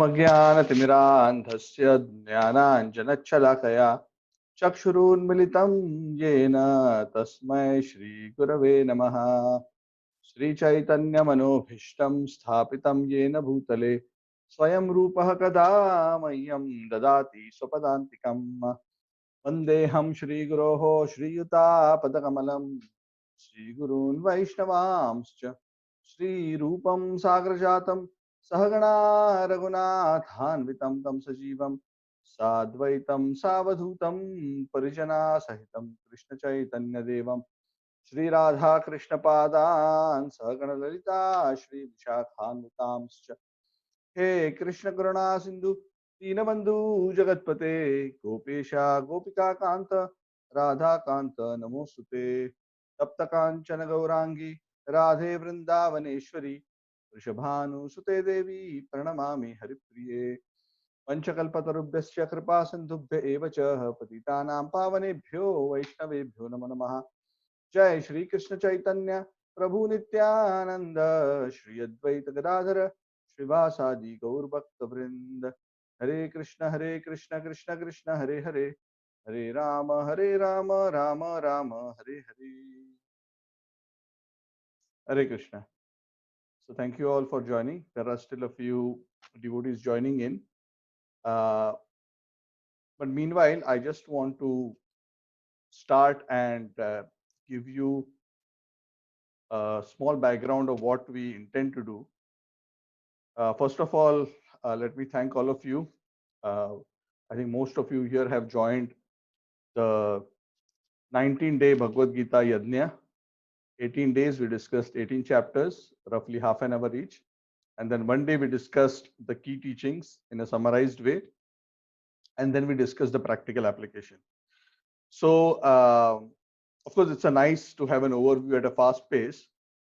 ओमज्ञानतिमिरान्धस्य ज्ञानाञ्जनच्छलाकया चक्षुरुन्मिलितं येन तस्मै श्रीगुरवे नमः। श्रीचैतन्यमनोभीष्टं स्थापितं येन भूतले स्वयं रूपः कदा मह्यं ददाति स्वपदान्तिकम्। वन्देऽहं श्रीगुरोः श्रीयुतापदकमलं श्रीगुरून् वैष्णवांश्च श्रीरूपं साग्रजातं सहगणा रघुनाथान्वितं तं सजीवं साद्वैतं सावधूतं परिजनासहितं कृष्णचैतन्यदेवं श्रीराधाकृष्णपादान् सहगणललिता श्रीविशाखान्वितांश्च। हे कृष्ण करुणा सिंधु दीनबंधु जगतपते गोपेशा गोपिका कांत राधा कांत नमोस्तुते। तप्त कांचन गौरांगी राधे वृंदावनेश्वरी वृषभानुसुते देवी प्रणमामि हरिप्रिये। पंचकल्पतरुभ्यश्च कृपा सिन्धुभ्य एव च पतितानां पावनेभ्यो वैष्णवेभ्यो नमो नमः। जय श्री कृष्ण चैतन्य प्रभु नित्यानंद श्री अद्वैत गदाधर श्रीवासादि गौर भक्त वृंद। हरे कृष्ण कृष्ण कृष्ण हरे हरे, हरे Ram Ram Ram Hare Hare. Hare Krishna. So thank you all for joining. There are still a few devotees joining in. But meanwhile, I just want to start and give you a small background of what we intend to do. First of all, let me thank all of you. I think most of you here have joined the 19-day Bhagavad Gita Yajna. 18 days we discussed 18 chapters, roughly half an hour each. And then one day we discussed the key teachings in a summarized way. And then we discussed the practical application. So, of course, it's a nice to have an overview at a fast pace,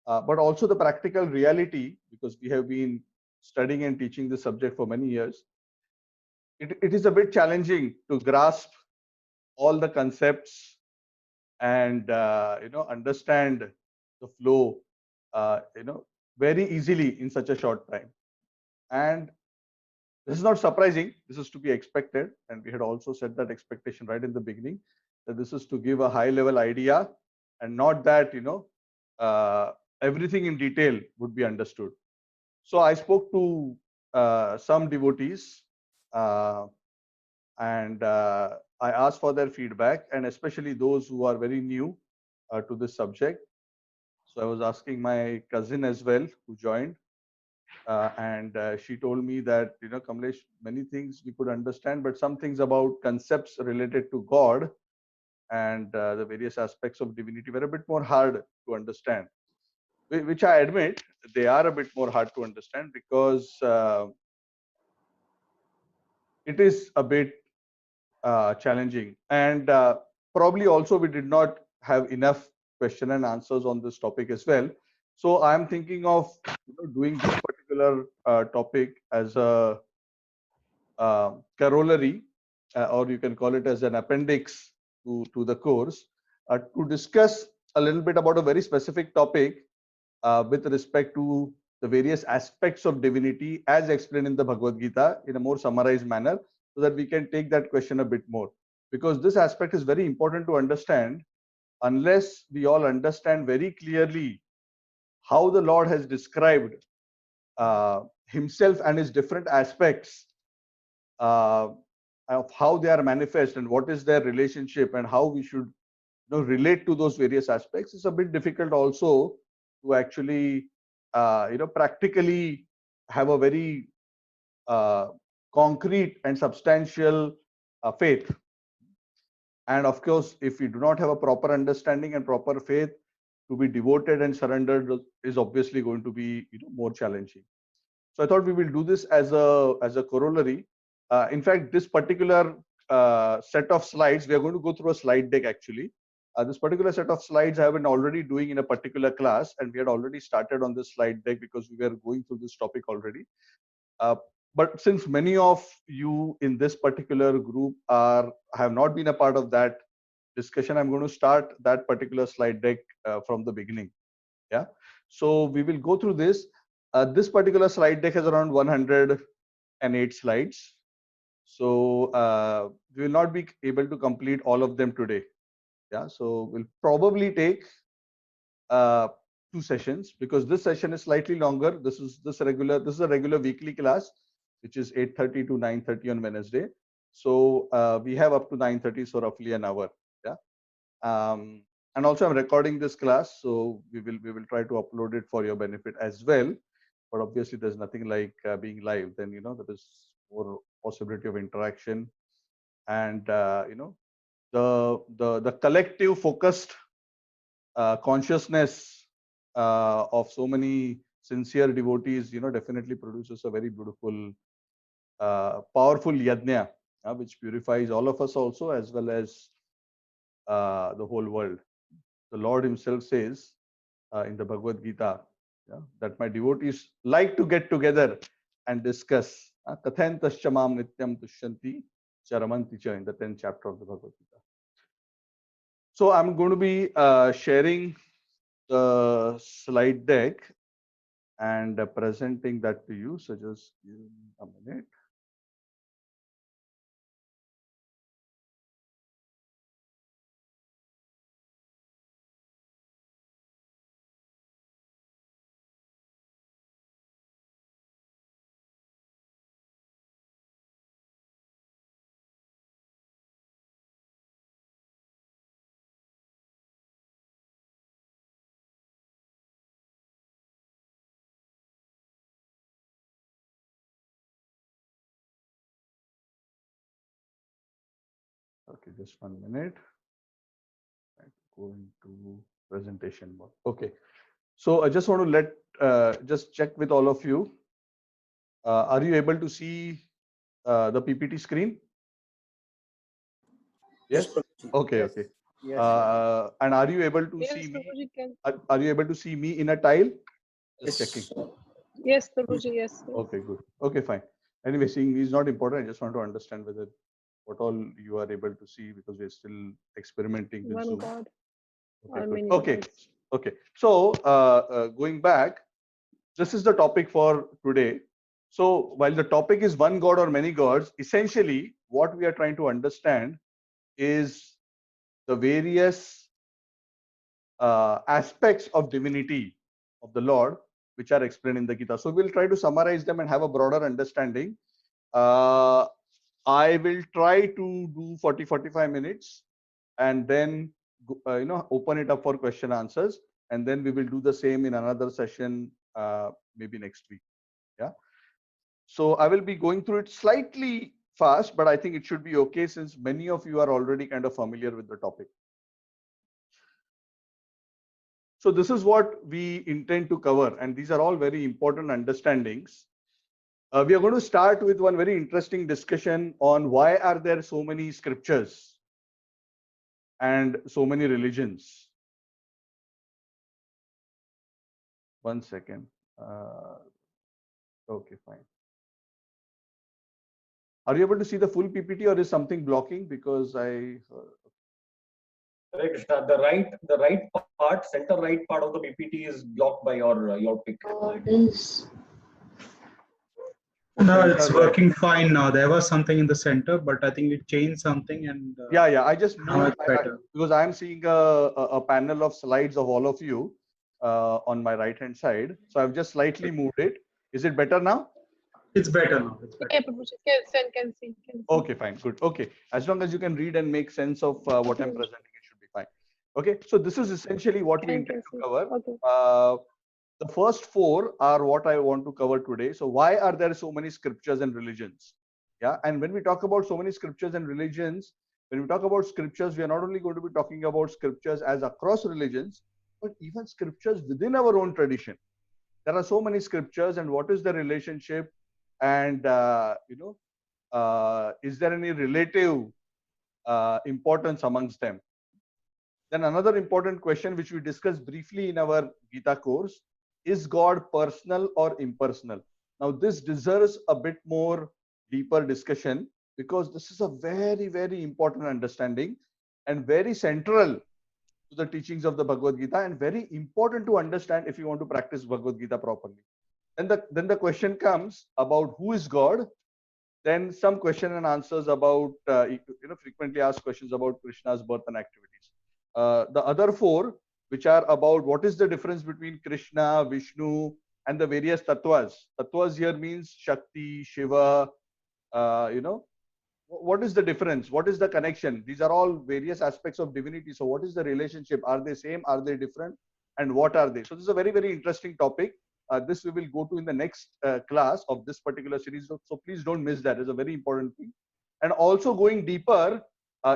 but also the practical reality, because we have been studying and teaching this subject for many years. It is a bit challenging to grasp all the concepts and understand the flow very easily in such a short time. And this is not surprising. This is to be expected, and we had also set that expectation right in the beginning, that this is to give a high level idea and not that everything in detail would be understood. So I spoke to some devotees and I asked for their feedback, and especially those who are very new to this subject. So I was asking my cousin as well, who joined, and she told me that, Kamlesh, many things we could understand, but some things about concepts related to God and the various aspects of divinity were a bit more hard to understand. Which I admit, they are a bit more hard to understand, because it is a bit challenging, and probably also we did not have enough question and answers on this topic as well. So I'm thinking of doing this particular topic as a corollary, or you can call it as an appendix to the course, to discuss a little bit about a very specific topic with respect to the various aspects of divinity as explained in the Bhagavad Gita in a more summarized manner, so that we can take that question a bit more. Because this aspect is very important to understand. Unless we all understand very clearly how the Lord has described himself and his different aspects, of how they are manifest and what is their relationship and how we should relate to those various aspects, it's a bit difficult also to actually practically have a very concrete and substantial faith. And of course, if we do not have a proper understanding and proper faith, to be devoted and surrendered is obviously going to be more challenging. So I thought we will do this as a corollary. In fact, this particular set of slides, we are going to go through a slide deck actually. This particular set of slides I have been already doing in a particular class, and we had already started on this slide deck because we were going through this topic already. But since many of you in this particular group have not been a part of that discussion, I'm going to start that particular slide deck from the beginning. Yeah. So we will go through this. This particular slide deck has around 100 and 8 slides. So we will not be able to complete all of them today. Yeah, so we'll probably take 2 sessions, because this session is slightly longer. This is a regular weekly class, which is 8:30 to 9:30 on Wednesday. So we have up to 9:30, so roughly an hour. Yeah. And also I'm recording this class, so we will try to upload it for your benefit as well. But obviously there's nothing like being live. Then there is more possibility of interaction, and the collective focused consciousness of so many sincere devotees, definitely produces a very beautiful, powerful yajna, which purifies all of us also, as well as the whole world. The Lord Himself says in the Bhagavad Gita, that my devotees like to get together and discuss. Kathantascha mam nityam tushyanti charamanti cha, in the 10th chapter of the Bhagavad Gita. So I'm going to be sharing the slide deck and presenting that to you. So just give me a minute. Okay, just 1 minute. Go into presentation mode. Okay, so I just want to just check with all of you. Are you able to see the PPT screen? Yes. Okay. Yes. Okay. Yes. And are you able to Yes, see me? Prabhuji can. Are you able to see me in a tile? Just Yes. checking. Yes, Prabhuji, yes. Okay, good. Okay, fine. Anyway, seeing me is not important. I just want to understand whether what all you are able to see, because we're still experimenting with One Zoom. God. Okay, Or good. many Okay. gods. Okay. So going back, this is the topic for today. So while the topic is one God or many gods, essentially what we are trying to understand is the various aspects of divinity of the Lord, which are explained in the Gita. So we'll try to summarize them and have a broader understanding. I will try to do 40-45 minutes, and then open it up for question answers, and then we will do the same in another session, maybe next week. Yeah. So I will be going through it slightly fast, but I think it should be okay, since many of you are already kind of familiar with the topic. So this is what we intend to cover, and these are all very important understandings. We are going to start with one very interesting discussion on why are there so many scriptures and so many religions. One second. Okay, fine. Are you able to see the full PPT, or is something blocking? Because I. Hare Krishna. The right part, center right part of the PPT is blocked by your pic. No, Okay, it's working fine now. There was something in the center, but I think we changed something, and yeah. I just now moved it's better. because I'm seeing a panel of slides of all of you on my right hand side. So I've just slightly moved it. Is it better now? It's better now. It's better. Yeah, Prabhuji, can see. Okay, fine, good. Okay, as long as you can read and make sense of what I'm presenting, it should be fine. Okay, so this is essentially what we intend to cover. Okay. The first 4 are what I want to cover today. So why are there so many scriptures and religions? Yeah, and when we talk about so many scriptures and religions, when we talk about scriptures, we are not only going to be talking about scriptures as across religions, but even scriptures within our own tradition. There are so many scriptures, and what is the relationship? And is there any relative importance amongst them? Then another important question, which we discussed briefly in our Gita course, is God personal or impersonal? Now, this deserves a bit more deeper discussion, because this is a very, very important understanding and very central to the teachings of the Bhagavad Gita, and very important to understand if you want to practice Bhagavad Gita properly. Then the question comes about who is God Then some question and answers about, frequently asked questions about Krishna's birth and activities. The other 4, which are about what is the difference between Krishna, Vishnu, and the various tattvas. Tattvas here means Shakti, Shiva, what is the difference? What is the connection? These are all various aspects of divinity. So what is the relationship? Are they same? Are they different? And what are they? So this is a very, very interesting topic. This we will go to in the next class of this particular series. So please don't miss that. It's a very important thing. And also going deeper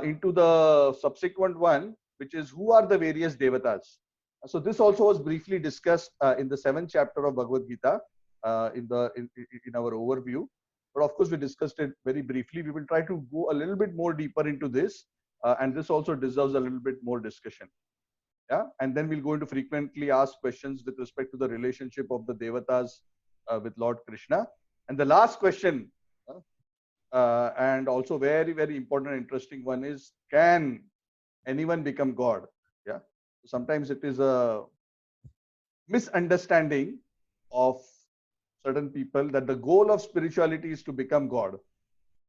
into the subsequent one, which is who are the various devatas. So this also was briefly discussed in the 7th chapter of Bhagavad Gita in our overview. But of course, we discussed it very briefly. We will try to go a little bit more deeper into this. And this also deserves a little bit more discussion. Yeah. And then we'll go into frequently asked questions with respect to the relationship of the devatas with Lord Krishna. And the last question, and also very, very important and interesting one is, can anyone become God? Yeah. Sometimes it is a misunderstanding of certain people that the goal of spirituality is to become God.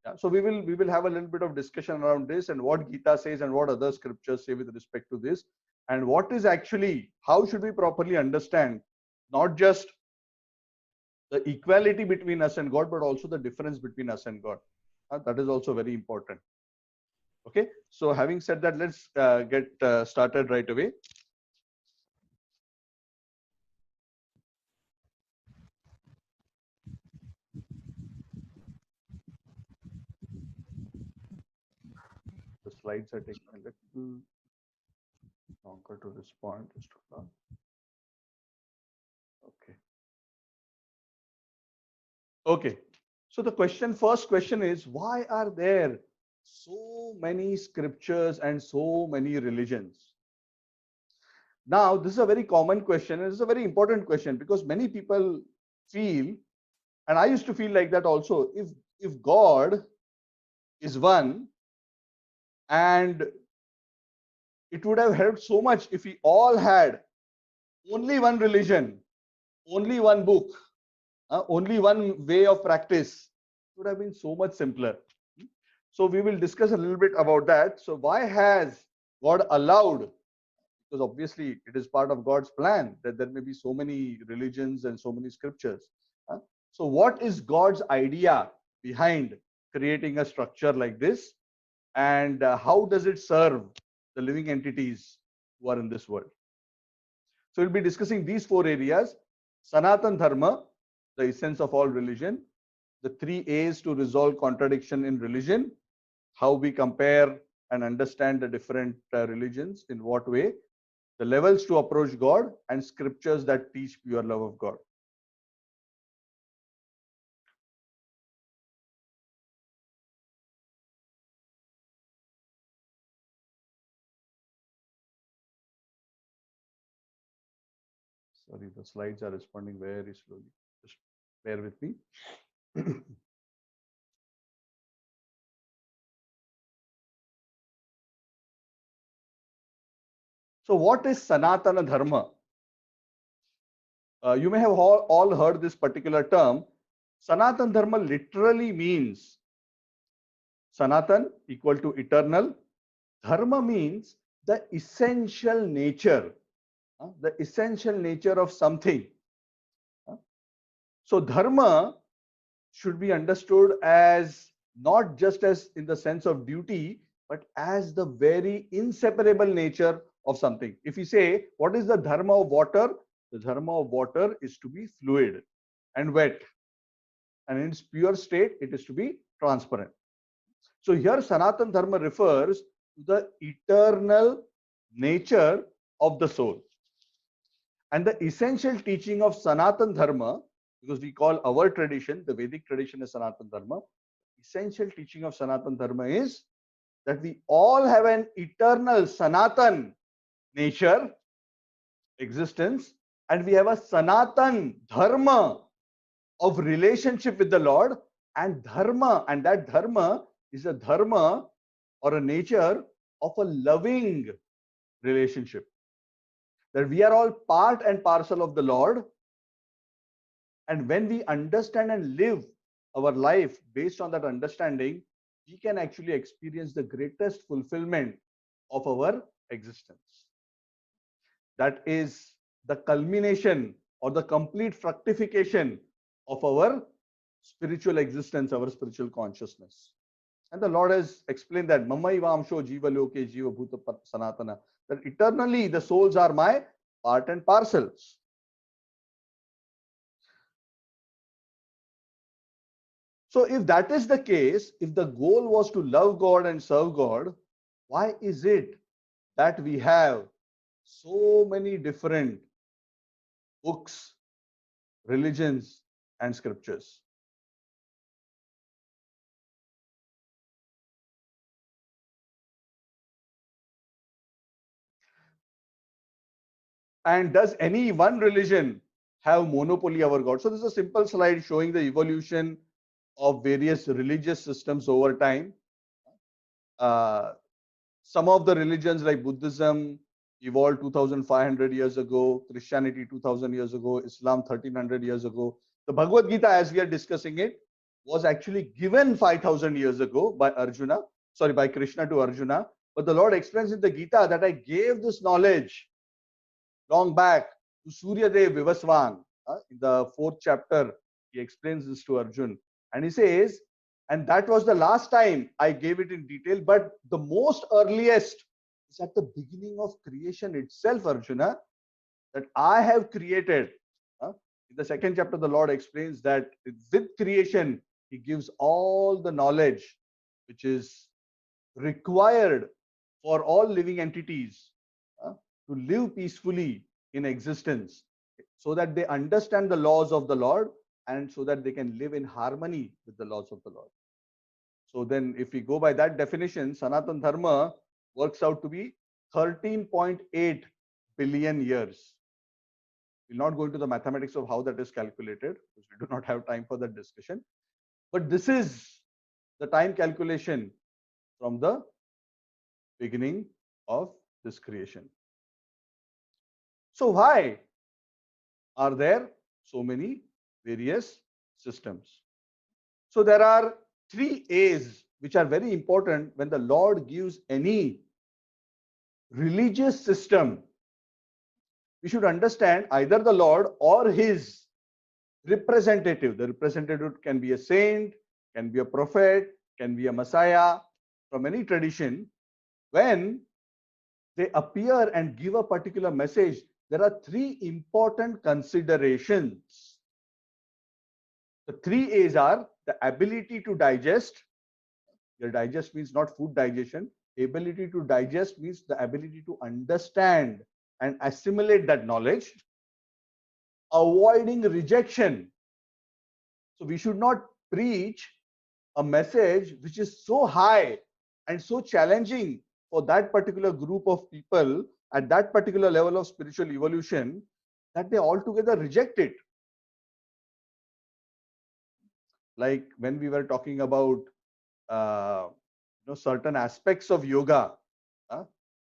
Yeah. So we will have a little bit of discussion around this and what Gita says and what other scriptures say with respect to this, and what is actually, how should we properly understand not just the equality between us and God, but also the difference between us and God. That is also very important. Okay. So having said that, let's get started right away. The slides are taking a little longer to respond. Just hold on. Okay. Okay. So the first question is, why are there so many scriptures and so many religions? Now, this is a very common question, and it's a very important question because many people feel, and I used to feel like that also, if God is one, and it would have helped so much if we all had only one religion, only one book, only one way of practice, it would have been so much simpler. So we will discuss a little bit about that. So why has God allowed, because obviously it is part of God's plan that there may be so many religions and so many scriptures. So what is God's idea behind creating a structure like this, and how does it serve the living entities who are in this world? So we'll be discussing these 4 areas: Sanatan Dharma, the essence of all religion; the 3 A's to resolve contradiction in religion; how we compare and understand the different religions, in what way; the levels to approach God; and scriptures that teach pure love of God. Sorry, the slides are responding very slowly. Just bear with me. So what is Sanatana Dharma? You may have all heard this particular term. Sanatan Dharma literally means Sanatan equal to eternal. Dharma means the essential nature, the essential nature of something. So Dharma should be understood as not just as in the sense of duty, but as the very inseparable nature of something. If we say, what is the dharma of water? The dharma of water is to be fluid and wet, and in its pure state, it is to be transparent. So here Sanatan Dharma refers to the eternal nature of the soul. And the essential teaching of Sanatan Dharma, because we call our tradition, the Vedic tradition, is Sanatan Dharma. Essential teaching of Sanatan Dharma is that we all have an eternal Sanatan nature, existence, and we have a Sanatan Dharma of relationship with the Lord, and Dharma, and that Dharma is a Dharma or a nature of a loving relationship. That we are all part and parcel of the Lord, and when we understand and live our life based on that understanding, we can actually experience the greatest fulfillment of our existence. That is the culmination or the complete fructification of our spiritual existence, our spiritual consciousness. And the Lord has explained that Mammaivamsho Jiva Loke Jiva Bhuta Sanatana, that eternally the souls are my part and parcels. So if that is the case, if the goal was to love God and serve God, why is it that we have so many different books, religions, and scriptures? And does any one religion have monopoly over God? So this is a simple slide showing the evolution of various religious systems over time. Some of the religions like Buddhism evolved 2500 years ago, Christianity 2000 years ago, Islam 1300 years ago. The Bhagavad Gita, as we are discussing it, was actually given 5000 years ago by by Krishna to Arjuna. But the Lord explains in the Gita that I gave this knowledge long back to Suryadev Vivasvan. In the 4th chapter, he explains this to Arjun. And he says, and that was the last time I gave it in detail, but the most earliest is at the beginning of creation itself, Arjuna, that I have created. In the 2nd chapter, the Lord explains that with creation, he gives all the knowledge which is required for all living entities to live peacefully in existence, so that they understand the laws of the Lord and so that they can live in harmony with the laws of the Lord. So then if we go by that definition, Sanatan Dharma works out to be 13.8 billion years. We'll not go into the mathematics of how that is calculated because we do not have time for that discussion. But this is the time calculation from the beginning of this creation. So why are there so many various systems? So there are 3 A's which are very important when the Lord gives any religious system. We should understand either the Lord or his representative. The representative can be a saint, can be a prophet, can be a Messiah from any tradition. When they appear and give a particular message, there are 3 important considerations. The 3 A's are the ability to digest. The digest means not food digestion. Ability to digest means the ability to understand and assimilate that knowledge. Avoiding rejection. So we should not preach a message which is so high and so challenging for that particular group of people at that particular level of spiritual evolution that they altogether reject it. Like when we were talking about certain aspects of yoga,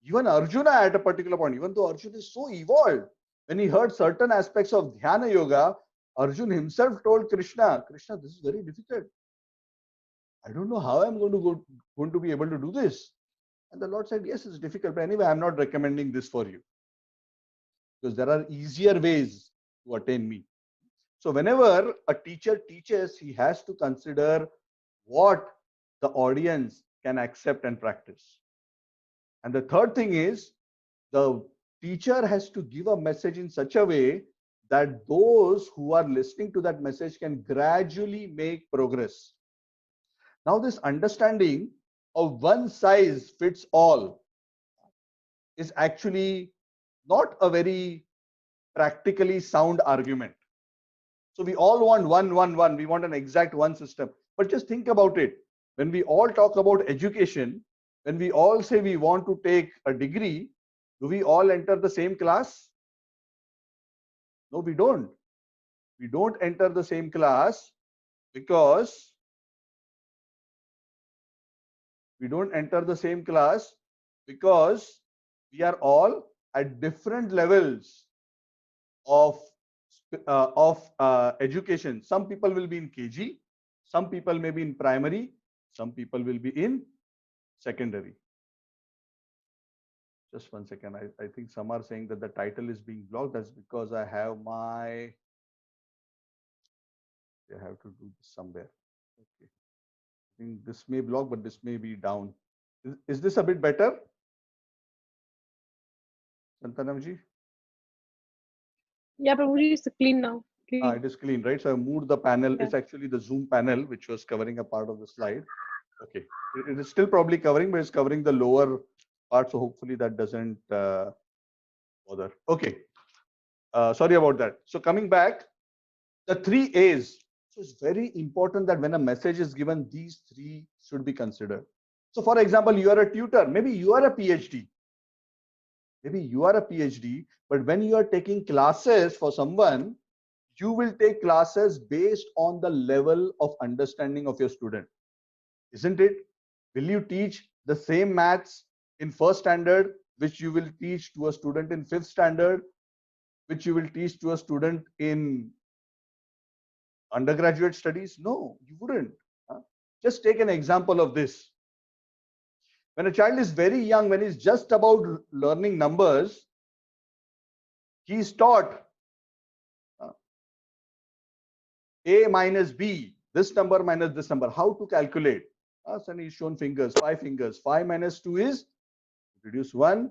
even Arjuna at a particular point, even though Arjuna is so evolved, when he heard certain aspects of dhyana yoga, Arjuna himself told Krishna, Krishna, this is very difficult. I don't know how I'm going to be able to do this. And the Lord said, yes, it's difficult, but anyway, I'm not recommending this for you because there are easier ways to attain me. So whenever a teacher teaches, he has to consider what the audience can accept and practice. And the third thing is, the teacher has to give a message in such a way that those who are listening to that message can gradually make progress. Now, this understanding of one size fits all is actually not a very practically sound argument. So we all want one. We want an exact one system. But just think about it. When we all talk about education, when we all say we want to take a degree, do we all enter the same class? No, we don't. We don't enter the same class because we are all at different levels of education. Some people will be in KG, Some people may be in primary, some people will be in secondary. Just 1 second. I think some are saying that the title is being blocked. That's because I have my, I have to do this somewhere. Okay. I think this may block, but this may be down. Is this a bit better? Santanamji? Yeah, Prabhuji, it's clean now. Clean. It is clean, right? So I moved the panel. Yeah. It's actually the Zoom panel, which was covering a part of the slide. Okay. It is still probably covering, but it's covering the lower part. So hopefully that doesn't bother. Okay. Sorry about that. So coming back, the 3 A's. So it's very important that when a message is given, these 3 should be considered. So for example, you are a tutor. Maybe you are a PhD. Maybe you are a PhD, but when you are taking classes for someone, you will take classes based on the level of understanding of your student. Isn't it? Will you teach the same maths in first standard, which you will teach to a student in fifth standard, which you will teach to a student in undergraduate studies? No, you wouldn't. Just take an example of this. When a child is very young, when he's just about learning numbers, he's taught A minus B, this number minus this number, how to calculate. And he's shown fingers, 5 fingers. 5 minus 2 is reduce 1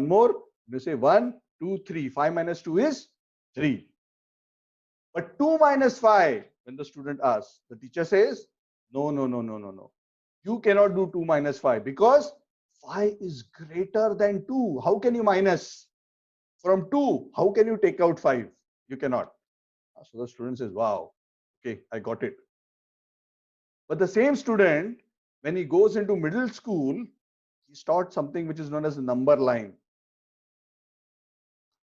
more. You say 1, 2, 3. 5 minus 2 is 3. But 2 minus 5, when the student asks, the teacher says, no. You cannot do 2 minus 5 because 5 is greater than 2. How can you minus from 2? How can you take out 5? You cannot. So the student says, wow, okay, I got it. But the same student, when he goes into middle school, he's taught something which is known as a number line.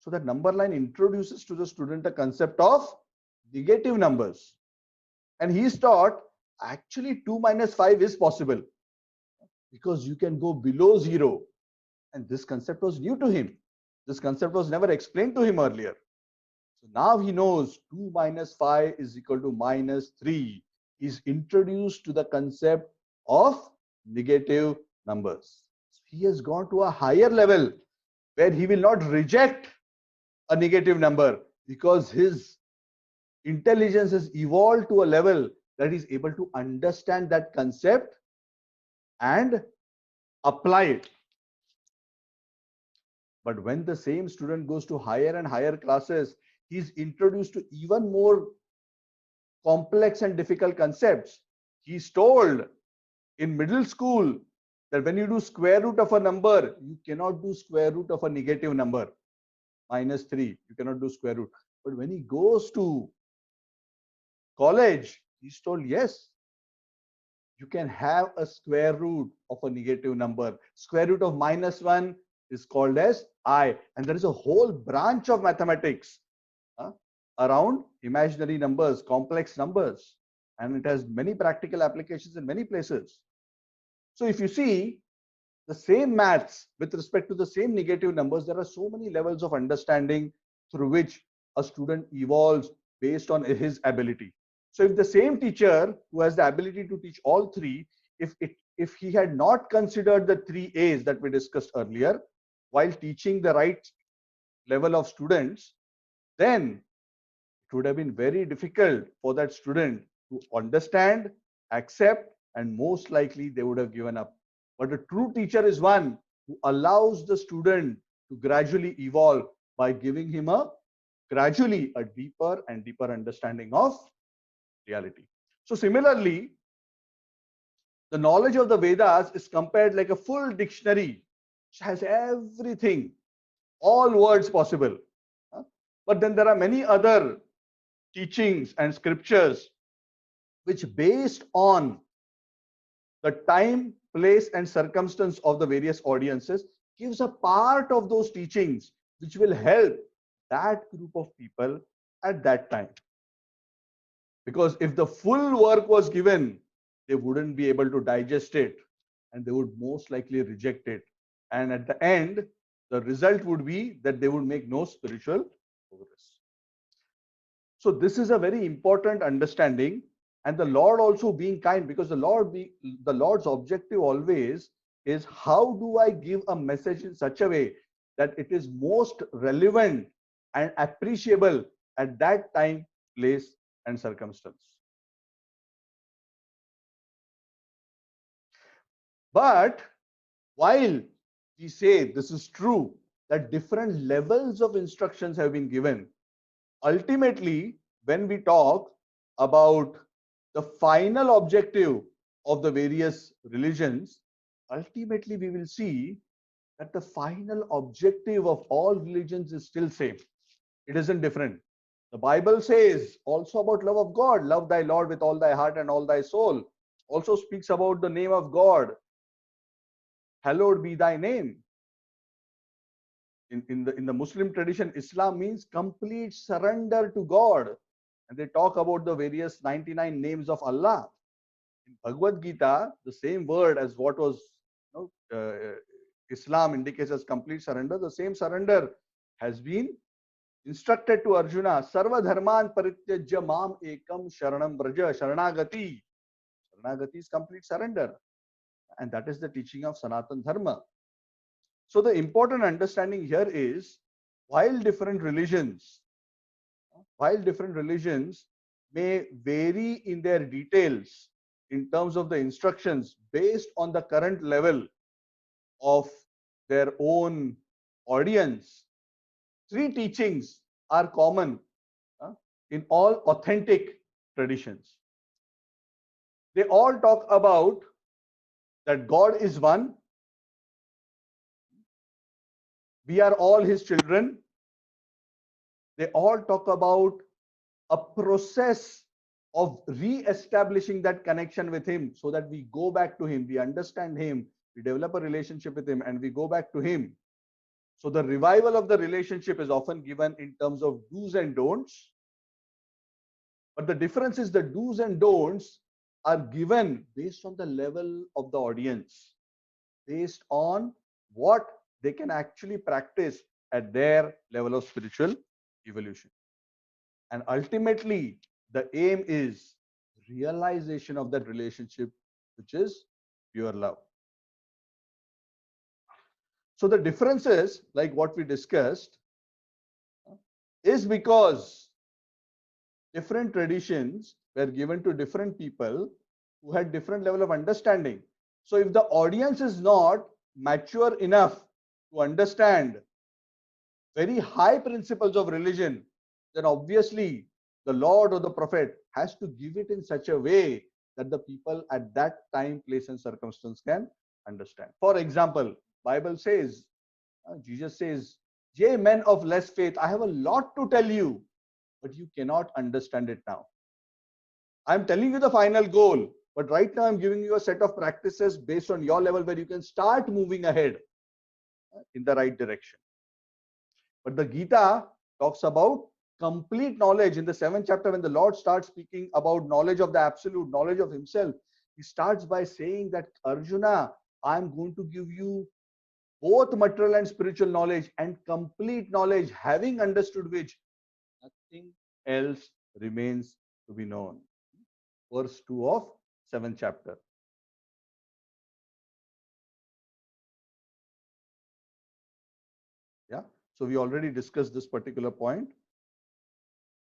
So that number line introduces to the student a concept of negative numbers. And he's taught actually 2 minus 5 is possible because you can go below 0. And this concept was new to him. This concept was never explained to him earlier. So now he knows 2 minus 5 is equal to minus 3. He's introduced to the concept of negative numbers. So he has gone to a higher level where he will not reject a negative number because his intelligence has evolved to a level that is able to understand that concept and apply it. But when the same student goes to higher and higher classes, he's introduced to even more complex and difficult concepts. He's told in middle school that when you do square root of a number, you cannot do square root of a negative number. Minus 3, you cannot do square root. But when he goes to college, he's told, yes, you can have a square root of a negative number. Square root of minus 1 is called as I. And there is a whole branch of mathematics around imaginary numbers, complex numbers. And it has many practical applications in many places. So if you see the same maths with respect to the same negative numbers, there are so many levels of understanding through which a student evolves based on his ability. So if the same teacher who has the ability to teach all 3, if he had not considered the 3 A's that we discussed earlier while teaching the right level of students, then it would have been very difficult for that student to understand, accept, and most likely they would have given up. But a true teacher is one who allows the student to gradually evolve by giving him gradually a deeper and deeper understanding of reality. So similarly, the knowledge of the Vedas is compared like a full dictionary which has everything, all words possible. But then there are many other teachings and scriptures which, based on the time, place, and circumstance of the various audiences, gives a part of those teachings which will help that group of people at that time. Because if the full work was given, they wouldn't be able to digest it and they would most likely reject it. And at the end, the result would be that they would make no spiritual progress. So this is a very important understanding and the Lord also being kind, because the Lord's objective always is, how do I give a message in such a way that it is most relevant and appreciable at that time, place, and circumstance. But while we say this is true, that different levels of instructions have been given, ultimately, when we talk about the final objective of the various religions, ultimately we will see that the final objective of all religions is still same. It isn't different. The Bible says also about love of God, love thy Lord with all thy heart and all thy soul. Also speaks about the name of God. Hallowed be thy name. In the Muslim tradition, Islam means complete surrender to God. And they talk about the various 99 names of Allah. In Bhagavad Gita, the same word as what was Islam indicates as complete surrender, the same surrender has been instructed to Arjuna. Sarva dharman parityajya mam ekam sharanam braja. Sharanagati. Sharanagati is complete surrender. And that is the teaching of Sanatan Dharma. So the important understanding here is, while different religions may vary in their details in terms of the instructions based on the current level of their own audience, three teachings are common in all authentic traditions. They all talk about that God is one, we are all his children. They all talk about a process of re-establishing that connection with him, so that we go back to him, we understand him, we develop a relationship with him, and we go back to him. So the revival of the relationship is often given in terms of do's and don'ts. But the difference is the do's and don'ts are given based on the level of the audience, based on what they can actually practice at their level of spiritual evolution. And ultimately, the aim is realization of that relationship, which is pure love. So the differences, like what we discussed, is because different traditions were given to different people who had different level of understanding. So if the audience is not mature enough to understand very high principles of religion, then obviously the Lord or the Prophet has to give it in such a way that the people at that time, place, and circumstance can understand. For example, Bible says, Jesus says, "Ye men of less faith, I have a lot to tell you, but you cannot understand it now. I'm telling you the final goal, but right now I'm giving you a set of practices based on your level where you can start moving ahead in the right direction." But the Gita talks about complete knowledge. In the 7th chapter, when the Lord starts speaking about knowledge of the absolute, knowledge of himself, he starts by saying that, Arjuna, I'm going to give you both material and spiritual knowledge, and complete knowledge, having understood which nothing else remains to be known. Verse 2 of 7th chapter. Yeah. So we already discussed this particular point.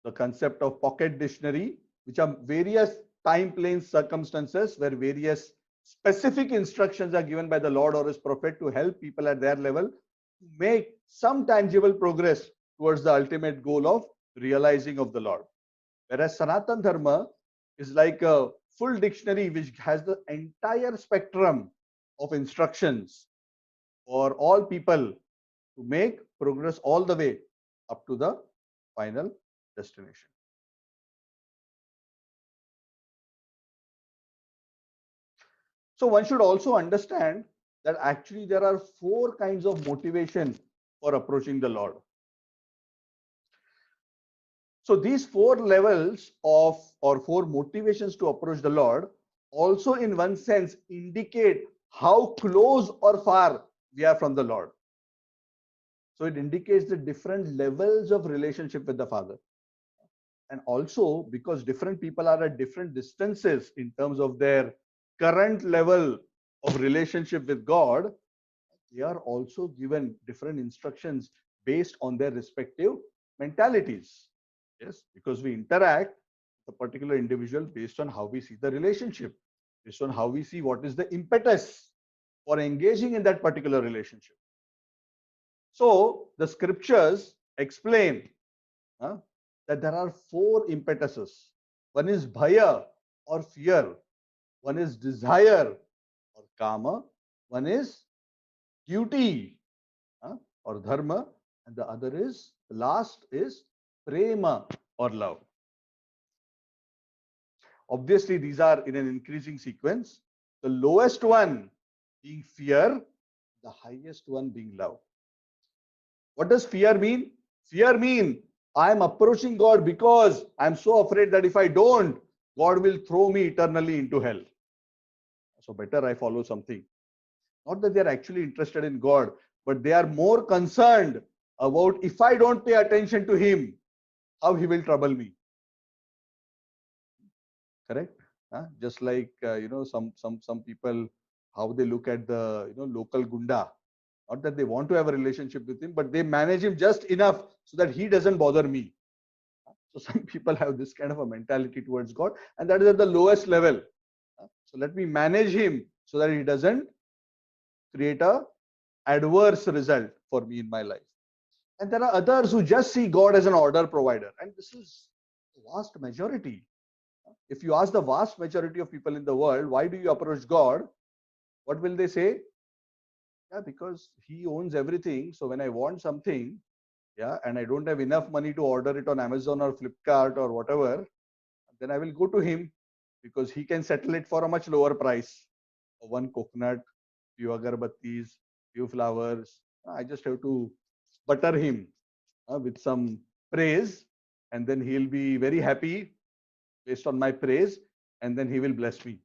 The concept of pocket dictionary, which are various time planes circumstances where various specific instructions are given by the Lord or his prophet to help people at their level to make some tangible progress towards the ultimate goal of realizing of the Lord. Whereas Sanatan Dharma is like a full dictionary which has the entire spectrum of instructions for all people to make progress all the way up to the final destination. So one should also understand that actually there are 4 kinds of motivation for approaching the Lord. So these 4 levels of, or 4 motivations to approach the Lord also in one sense indicate how close or far we are from the Lord. So it indicates the different levels of relationship with the Father. And also because different people are at different distances in terms of their current level of relationship with God, they are also given different instructions based on their respective mentalities. Yes, because we interact with a particular individual based on how we see the relationship, based on how we see what is the impetus for engaging in that particular relationship. So the scriptures explain that there are four impetuses. One is bhaya or fear, one is desire or kama, one is duty or dharma, and the other is, the last is prema or love. Obviously, these are in an increasing sequence. The lowest one being fear, the highest one being love. What does fear mean? Fear mean I am approaching God because I am so afraid that if I don't, God will throw me eternally into hell. So better I follow something. Not that they are actually interested in God, but they are more concerned about if I don't pay attention to Him, how He will trouble me. Correct? Just like some people, how they look at the local gunda. Not that they want to have a relationship with him, but they manage him just enough so that he doesn't bother me. So some people have this kind of a mentality towards God, and that is at the lowest level. So let me manage him so that he doesn't create a adverse result for me in my life. And there are others who just see God as an order provider, and this is the vast majority. If you ask the vast majority of people in the world, why do you approach God? What will they say? Yeah, because He owns everything. So when I want something, and I don't have enough money to order it on Amazon or Flipkart or whatever, then I will go to Him because He can settle it for a much lower price. One coconut, few agarbattis, few flowers. I just have to butter Him with some praise, and then He'll be very happy based on my praise, and then He will bless me.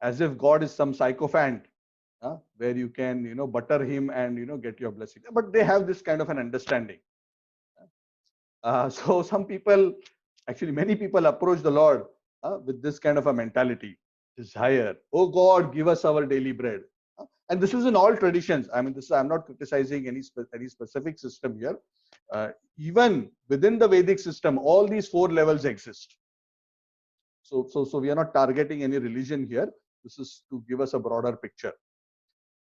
As if God is some sycophant where you can butter him and get your blessing. But they have this kind of an understanding. So some people, actually many people, approach the Lord with this kind of a mentality, desire. Oh God, give us our daily bread. And this is in all traditions. I mean, I'm not criticizing any specific system here. Even within the Vedic system, all these four levels exist. So we are not targeting any religion here. This is to give us a broader picture.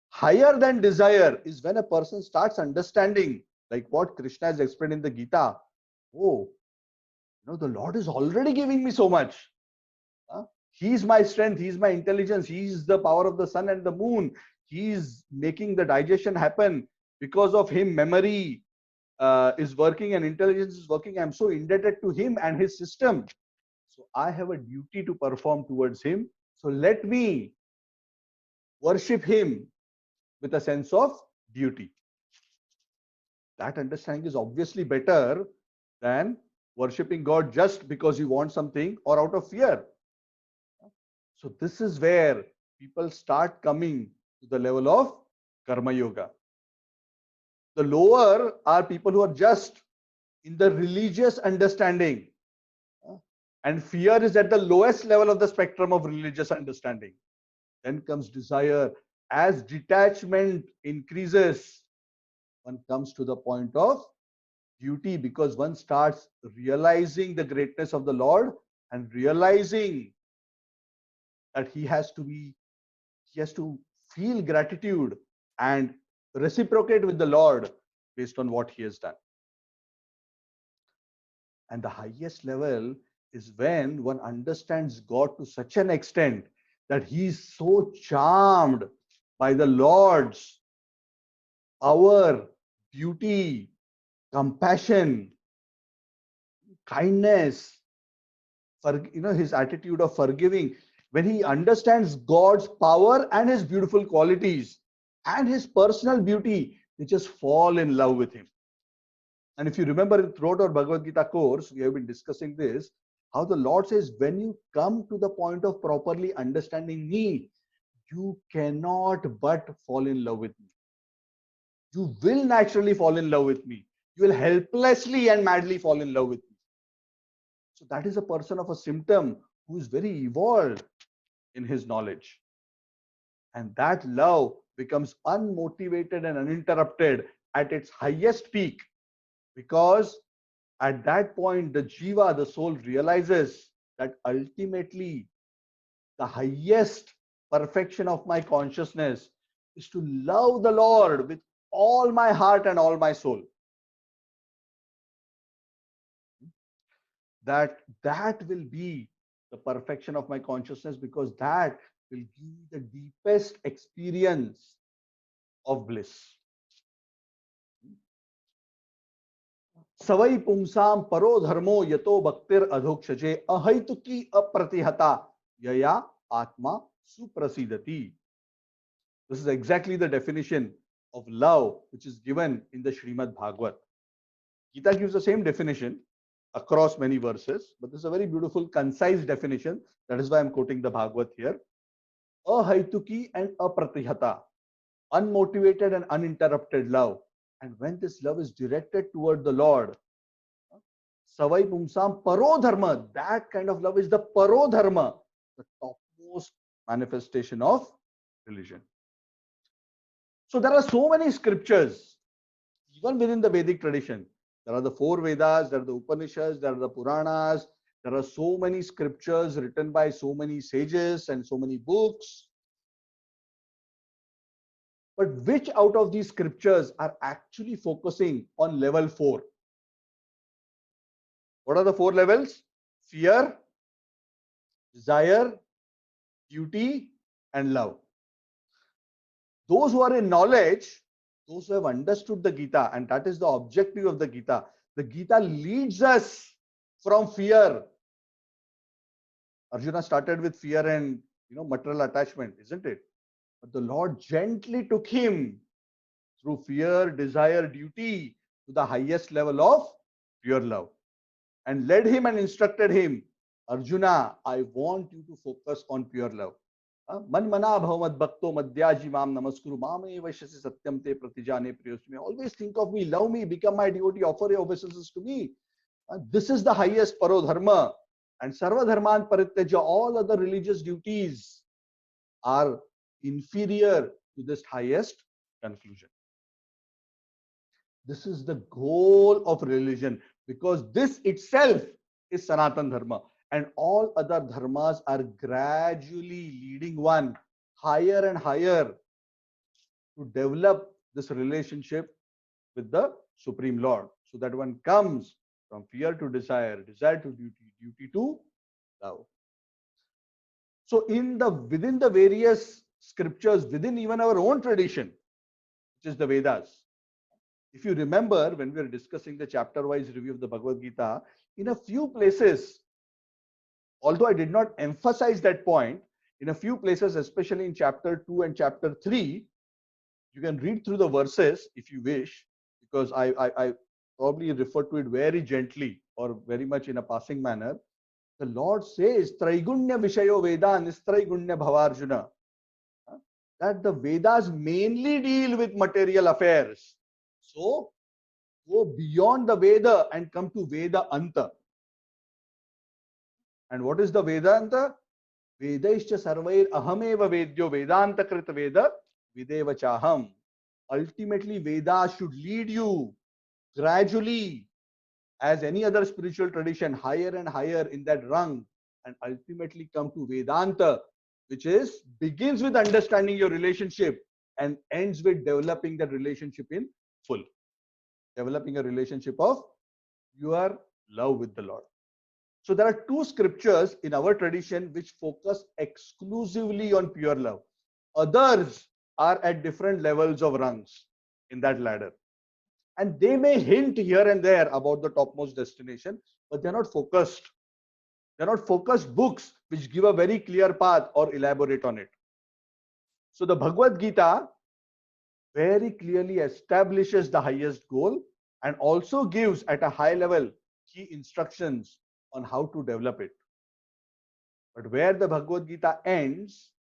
Higher than desire is when a person starts understanding, like what Krishna has explained in the Gita. Oh, the Lord is already giving me so much. He is my strength. He is my intelligence. He is the power of the sun and the moon. He is making the digestion happen. Because of him, memory is working and intelligence is working. I'm so indebted to him and his system. So I have a duty to perform towards him. So let me worship him with a sense of duty. That understanding is obviously better than worshipping God just because you want something or out of fear. So this is where people start coming to the level of Karma Yoga. The lower are people who are just in the religious understanding. And fear is at the lowest level of the spectrum of religious understanding. Then comes desire. As detachment increases, one comes to the point of duty, because one starts realizing the greatness of the Lord and realizing that he has to feel gratitude and reciprocate with the Lord based on what he has done. And the highest level is when one understands God to such an extent that he is so charmed by the Lord's power, beauty, compassion, kindness, his attitude of forgiving. When he understands God's power and his beautiful qualities and his personal beauty, they just fall in love with him. And if you remember, throughout our Bhagavad Gita course, we have been discussing this, how the Lord says, when you come to the point of properly understanding me, you cannot but fall in love with me. You will naturally fall in love with me. You will helplessly and madly fall in love with me. So that is a person of a symptom who is very evolved in his knowledge. And that love becomes unmotivated and uninterrupted at its highest peak, because at that point the jiva, the soul, realizes that ultimately the highest perfection of my consciousness is to love the Lord with all my heart and all my soul. That will be the perfection of my consciousness, because that will give me the deepest experience of bliss. Savai pumsam paro dharmo yato bhaktir adhokshaje ahaituki apratihata yaya atma suprasidati. This is exactly the definition of love which is given in the Srimad Bhagavat. Gita gives the same definition across many verses, but this is a very beautiful, concise definition. That is why I'm quoting the Bhagavat here. Ahaituki and apratihata, unmotivated and uninterrupted love. And when this love is directed toward the Lord, savai pumsam paro dharma, that kind of love is the paro dharma, the topmost manifestation of religion. So there are so many scriptures, even within the Vedic tradition. There are the 4 Vedas, there are the Upanishads, there are the Puranas. There are so many scriptures written by so many sages and so many books. But which out of these scriptures are actually focusing on level 4? What are the 4 levels? Fear, desire, duty, and love. Those who are in knowledge, those who have understood the Gita, and that is the objective of the Gita. The Gita leads us from fear. Arjuna started with fear and material attachment, isn't it? But the Lord gently took him through fear, desire, duty to the highest level of pure love, and led him and instructed him, Arjuna, I want you to focus on pure love. Man mana bhavamad bhakto madhyaji mam namaskuru mame vaishasi satyam te pratijane priyosme. Always think of me, love me, become my devotee, offer your obeisances to me. This is the highest paro dharma. And sarva dharman parityaja, all other religious duties are inferior to this highest conclusion. This is the goal of religion, because this itself is Sanatan Dharma. And all other dharmas are gradually leading one higher and higher to develop this relationship with the Supreme Lord, so that one comes from fear to desire, desire to duty, duty to love. So within the various scriptures, within even our own tradition, which is the Vedas, if you remember, when we were discussing the chapter-wise review of the Bhagavad Gita, in a few places, although I did not emphasize that point, in a few places, especially in chapter 2 and chapter 3, you can read through the verses if you wish, because I probably refer to it very gently or very much in a passing manner. The Lord says, Traigunya Vishayo Veda Nistraigunya Bhavarjuna, that the Vedas mainly deal with material affairs. So, go beyond the Veda and come to Veda Anta. And what is the Vedanta? Vedaischa sarvair ahameva vedyo Vedanta krit Veda videva chaham. Ultimately, Veda should lead you gradually, as any other spiritual tradition, higher and higher in that rung, and ultimately come to Vedanta, which begins with understanding your relationship and ends with developing that relationship in full. Developing a relationship of your love with the Lord. So there are 2 scriptures in our tradition which focus exclusively on pure love. Others are at different levels of rungs in that ladder. And they may hint here and there about the topmost destination, but they're not focused. They're not focused books which give a very clear path or elaborate on it. So the Bhagavad Gita very clearly establishes the highest goal and also gives at a high level key instructions on how to develop it. But where the Bhagavad Gita ends,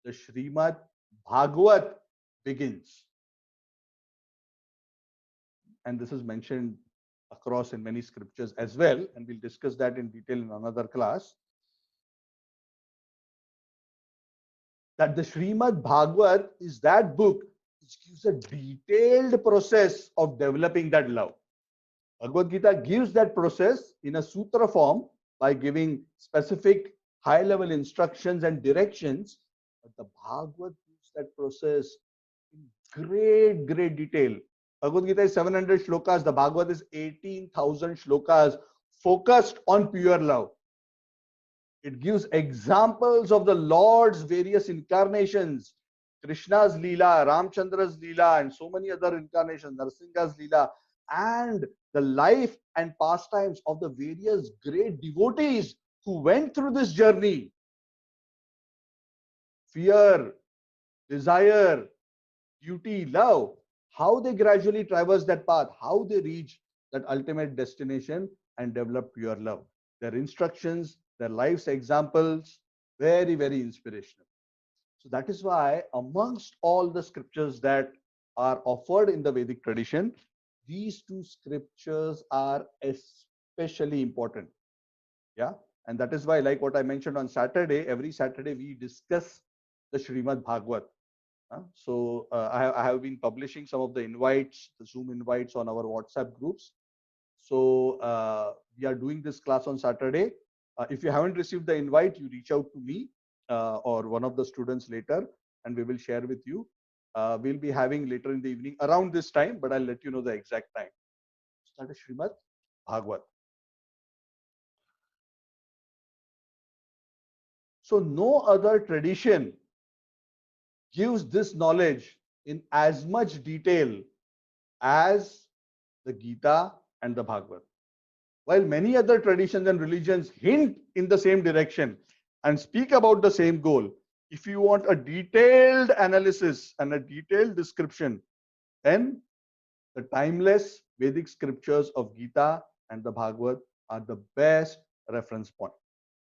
the Srimad Bhagavat begins. And this is mentioned across in many scriptures as well, and we'll discuss that in detail in another class. That the Srimad Bhagavad is that book which gives a detailed process of developing that love. Bhagavad Gita gives that process in a sutra form by giving specific high-level instructions and directions, but the Bhagavad gives that process in great detail. Bhagavad Gita is 700 shlokas, the Bhagavad is 18,000 shlokas focused on pure love. It gives examples of the Lord's various incarnations, Krishna's Leela, Ramchandra's Leela, and so many other incarnations, Narsinga's Leela, and the life and pastimes of the various great devotees who went through this journey. Fear, desire, duty, love, how they gradually traverse that path, how they reach that ultimate destination and develop pure love. Their instructions, their life's examples, very inspirational. So that is why amongst all the scriptures that are offered in the Vedic tradition, these two scriptures are especially important. Yeah. And that is why, like what I mentioned on Saturday, every Saturday we discuss the Srimad Bhagavad. So I have been publishing some of the invites, the Zoom invites on our WhatsApp groups. So we are doing this class on Saturday. If you haven't received the invite, you reach out to me or one of the students later, and we will share with you. We'll be having later in the evening around this time, but I'll let you know the exact time. So that is Srimad Bhagavad. So no other tradition gives this knowledge in as much detail as the Gita and the Bhagavad. While many other traditions and religions hint in the same direction and speak about the same goal, if you want a detailed analysis and a detailed description, then the timeless Vedic scriptures of Gita and the Bhagavad are the best reference point.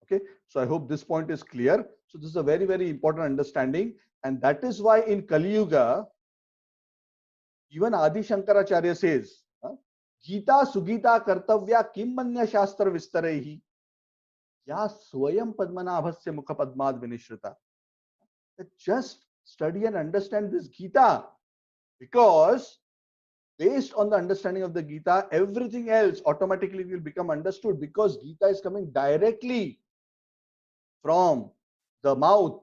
Okay, so I hope this point is clear. So this is a very important understanding, and that is why in Kali Yuga, even Adi Shankaracharya says, Gita Sugita Kartavya Kim Manya Shastra Vistarehi Ya Swayam Padmanabhasya Mukha Padmad Vinishrita. Just study and understand this Gita, because based on the understanding of the Gita, everything else automatically will become understood, because Gita is coming directly from the mouth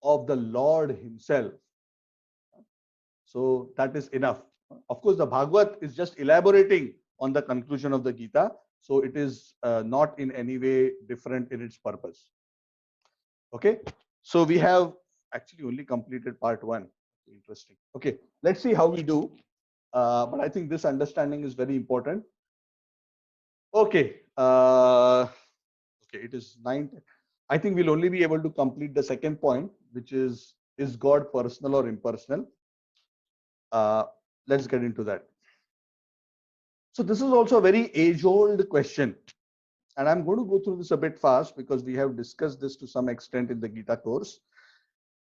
of the Lord himself. So that is enough. Of course, the Bhagavad is just elaborating on the conclusion of the Gita. So it is not in any way different in its purpose. Okay. So we have actually only completed part 1. Interesting. Okay. Let's see how we do. But I think this understanding is very important. Okay. Okay. It is 9. I think we'll only be able to complete the second point, which is God personal or impersonal? Let's get into that. So this is also a very age-old question, and I'm going to go through this a bit fast because we have discussed this to some extent in the Gita course.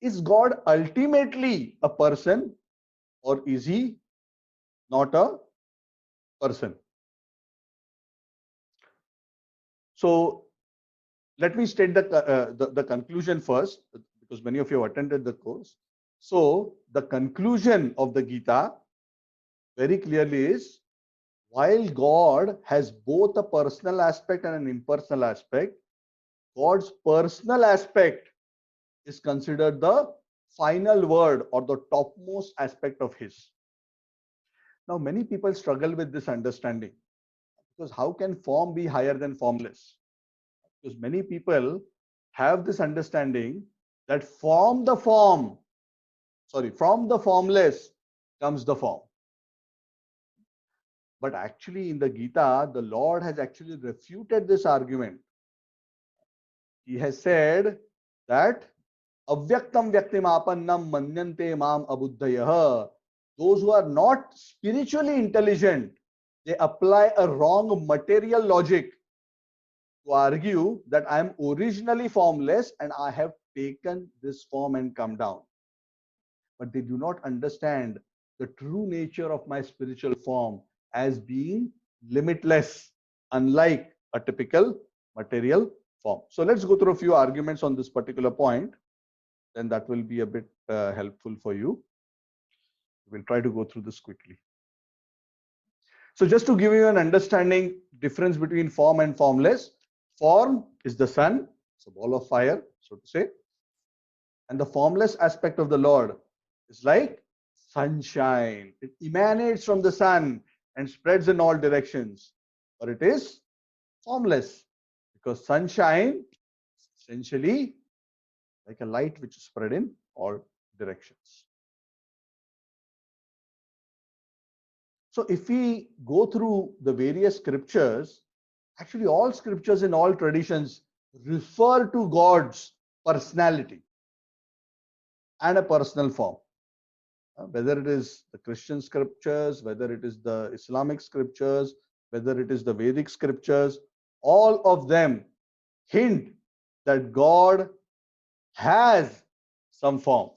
Is God ultimately a person, or is he not a person? So let me state the conclusion first, because many of you have attended the course. So the conclusion of the Gita very clearly is, while God has both a personal aspect and an impersonal aspect, God's personal aspect is considered the final word or the topmost aspect of his. Now, many people struggle with this understanding, because how can form be higher than formless? Because many people have this understanding that from the formless comes the form. But actually in the Gita, the Lord has actually refuted this argument. He has said that avyaktam vyaktimapannam manyante mam abuddhayah. Those who are not spiritually intelligent, they apply a wrong material logic to argue that I am originally formless and I have taken this form and come down. But they do not understand the true nature of my spiritual form as being limitless, unlike a typical material form. So let's go through a few arguments on this particular point. Then that will be a bit helpful for you. We'll try to go through this quickly. So just to give you an understanding, difference between form and formless. Form is the sun, it's a ball of fire, so to say. And the formless aspect of the Lord is like sunshine. It emanates from the sun and spreads in all directions. But it is formless because sunshine is essentially like a light which is spread in all directions. So if we go through the various scriptures, actually all scriptures in all traditions refer to God's personality and a personal form. Whether it is the Christian scriptures, whether it is the Islamic scriptures, whether it is the Vedic scriptures, all of them hint that God has some form.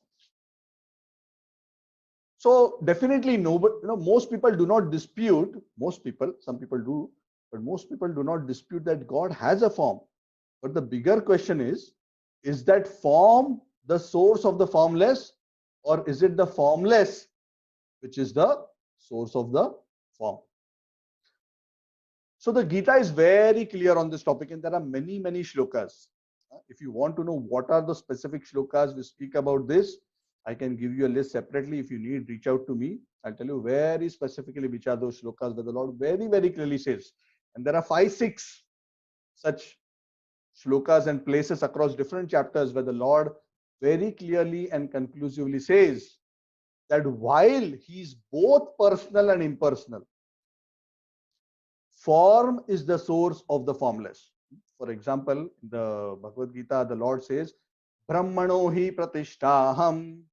So definitely nobody, most people do not dispute, most people, some people do, but most people do not dispute that God has a form. But the bigger question is that form the source of the formless, or is it the formless which is the source of the form? So the Gita is very clear on this topic, and there are many, many shlokas. If you want to know what are the specific shlokas we speak about this, I can give you a list separately. If you need, reach out to me. I'll tell you very specifically which are those shlokas where the Lord very, very clearly says. And there are 5, 6 such shlokas and places across different chapters where the Lord very clearly and conclusively says that while he is both personal and impersonal, form is the source of the formless. For example, in the Bhagavad Gita, the Lord says, Brahmano hi pratishtaham.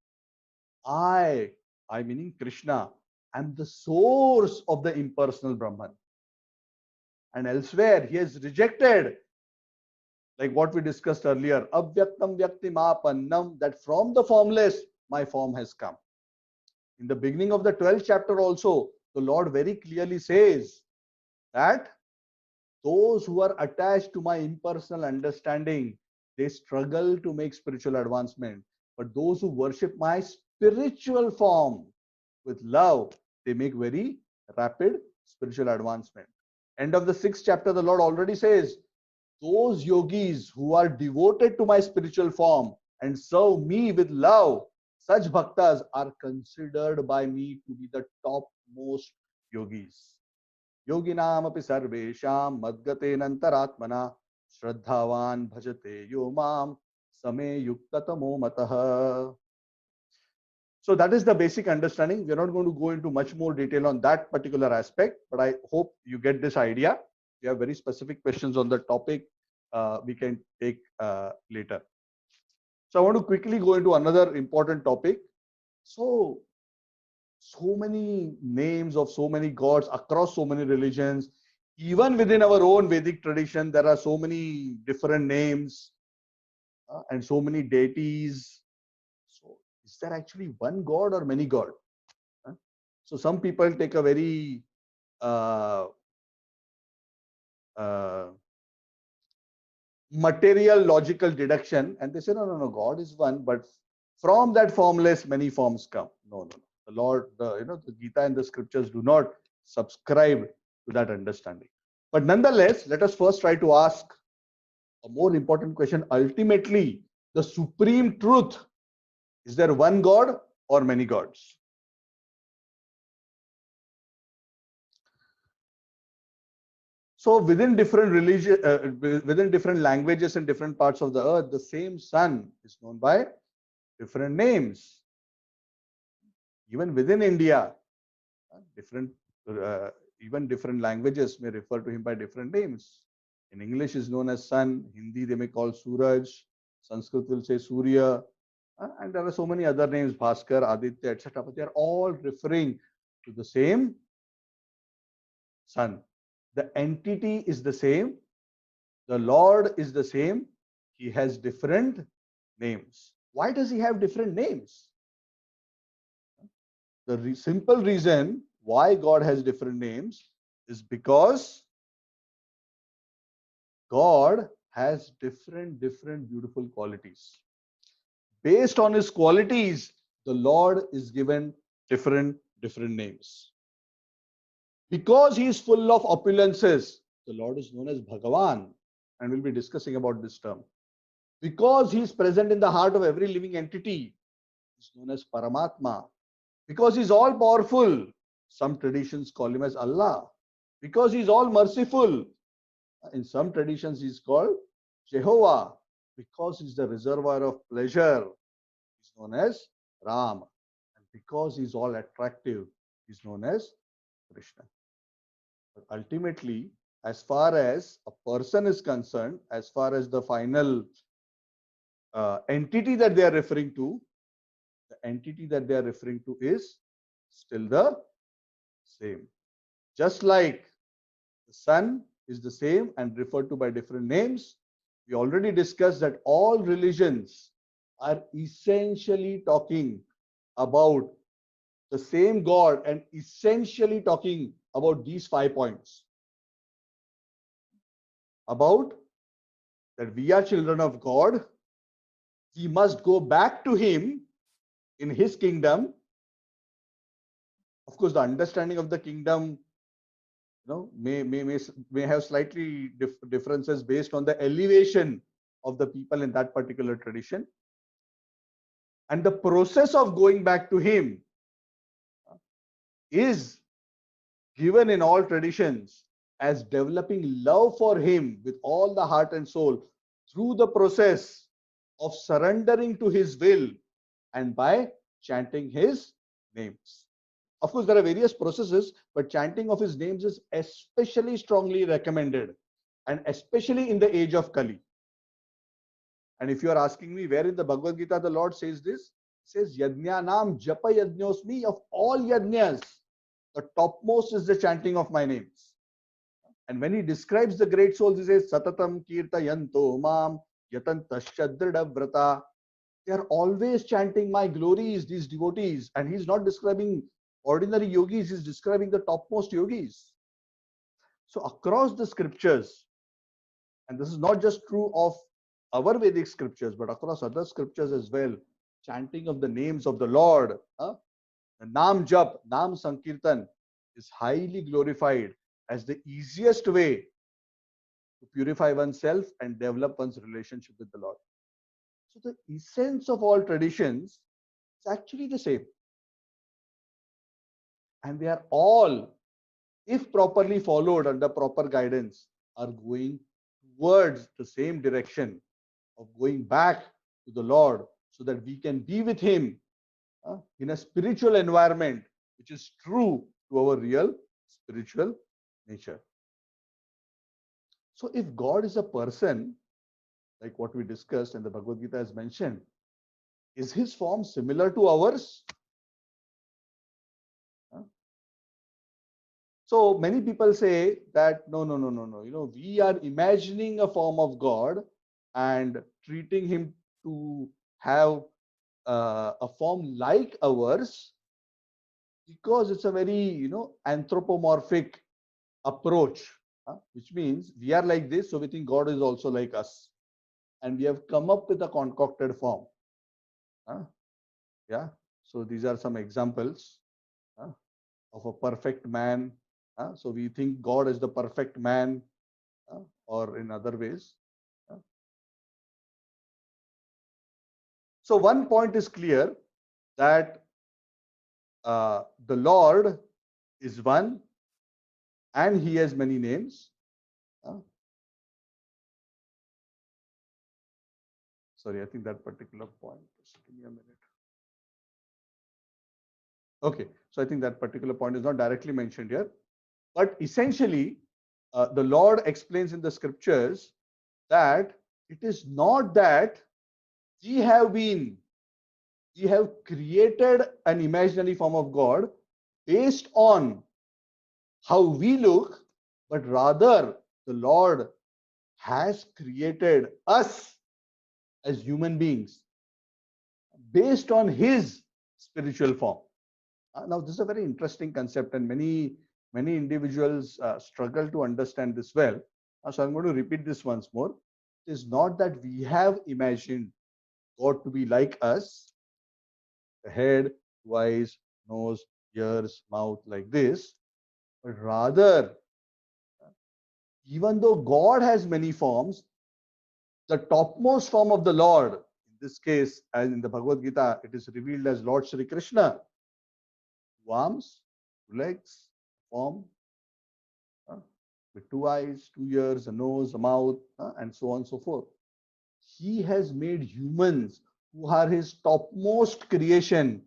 I meaning Krishna, am the source of the impersonal Brahman. And elsewhere, he has rejected, like what we discussed earlier, avyaktam vyaktimapannam, that from the formless, my form has come. In the beginning of the 12th chapter also, the Lord very clearly says that those who are attached to my impersonal understanding, they struggle to make spiritual advancement. But those who worship my spiritual form with love, they make very rapid spiritual advancement. End of the 6th chapter, the Lord already says, those yogis who are devoted to my spiritual form and serve me with love, such bhaktas are considered by me to be the topmost yogis. Yoginam api sarvesham madgatenantaratmana shraddhavan bhajate yo mam same yuktatamo matah. So that is the basic understanding. We are not going to go into much more detail on that particular aspect, but I hope you get this idea. If you have very specific questions on the topic, we can take later. So I want to quickly go into another important topic. So many names of so many gods across so many religions. Even within our own Vedic tradition, there are so many different names and so many deities. So is there actually one god or many gods? So some people take a very material logical deduction and they say, no, God is one, but from that formless, many forms come. No. The Lord, the Gita and the scriptures do not subscribe to that understanding. But nonetheless, let us first try to ask a more important question. Ultimately, the supreme truth, is there one God or many gods? So within different religion, within different languages and different parts of the earth, the same sun is known by different names. Even within India, even different languages may refer to him by different names. In English is known as sun, Hindi they may call Suraj, Sanskrit will say Surya, and there are so many other names, Bhaskar, Aditya, etc. But they are all referring to the same sun. The entity is the same, the Lord is the same, he has different names. Why does he have different names? The simple reason why God has different names is because God has different beautiful qualities. Based on his qualities, the Lord is given different names. Because he is full of opulences, the Lord is known as Bhagavan, and we'll be discussing about this term. Because he is present in the heart of every living entity, is known as Paramatma. Because he is all powerful, some traditions call him as Allah. Because he is all merciful, in some traditions he is called Jehovah. Because he is the reservoir of pleasure, he is known as Ram. And because he is all attractive, he is known as Krishna. But ultimately, as far as a person is concerned, as far as the final entity that they are referring to, the entity that they are referring to is still the same. Just like the sun is the same and referred to by different names, we already discussed that all religions are essentially talking about the same God and essentially talking about these 5 points. About that we are children of God, we must go back to him in his kingdom. Of course, the understanding of the kingdom may have slightly differences based on the elevation of the people in that particular tradition. And the process of going back to him is given in all traditions as developing love for him with all the heart and soul through the process of surrendering to his will and by chanting his names. Of course, there are various processes, but chanting of his names is especially strongly recommended, and especially in the age of Kali. And if you are asking me where in the Bhagavad Gita the Lord says this, he says, Yajnanam japa yajñosmi, of all yajñas, the topmost is the chanting of my names. And when he describes the great souls, he says, Satatam kirtayanto mam yatantascha vrata. They are always chanting my glories, these devotees. And he's not describing ordinary yogis, he's describing the topmost yogis. So across the scriptures, and this is not just true of our Vedic scriptures, but across other scriptures as well, chanting of the names of the Lord, the Nam Jap, Nam Sankirtan is highly glorified as the easiest way to purify oneself and develop one's relationship with the Lord. So the essence of all traditions is actually the same. And they are all, if properly followed under proper guidance, are going towards the same direction of going back to the Lord so that we can be with him in a spiritual environment which is true to our real spiritual nature. So if God is a person, like what we discussed and the Bhagavad Gita has mentioned, is his form similar to ours? So many people say that no, we are imagining a form of God and treating him to have a form like ours because it's a very anthropomorphic approach, which means we are like this, so we think God is also like us, and we have come up with a concocted form. Yeah, so these are some examples of a perfect man. So we think God is the perfect man, or in other ways. So one point is clear, that the Lord is one and he has many names. Sorry, I think that particular point, just give me a minute. Okay, so I think that particular point is not directly mentioned here, but essentially the Lord explains in the scriptures that it is not that we have created an imaginary form of God based on how we look, but rather the Lord has created us as human beings based on his spiritual form. Now, this is a very interesting concept, and many Many individuals struggle to understand this well. So I'm going to repeat this once more. It is not that we have imagined God to be like us, the head, two eyes, nose, ears, mouth, like this, but rather, even though God has many forms, the topmost form of the Lord, in this case, as in the Bhagavad Gita, it is revealed as Lord Sri Krishna, two arms, two legs, form, uh, with two eyes, 2 ears, a nose, a mouth, and so on and so forth. He has made humans who are his topmost creation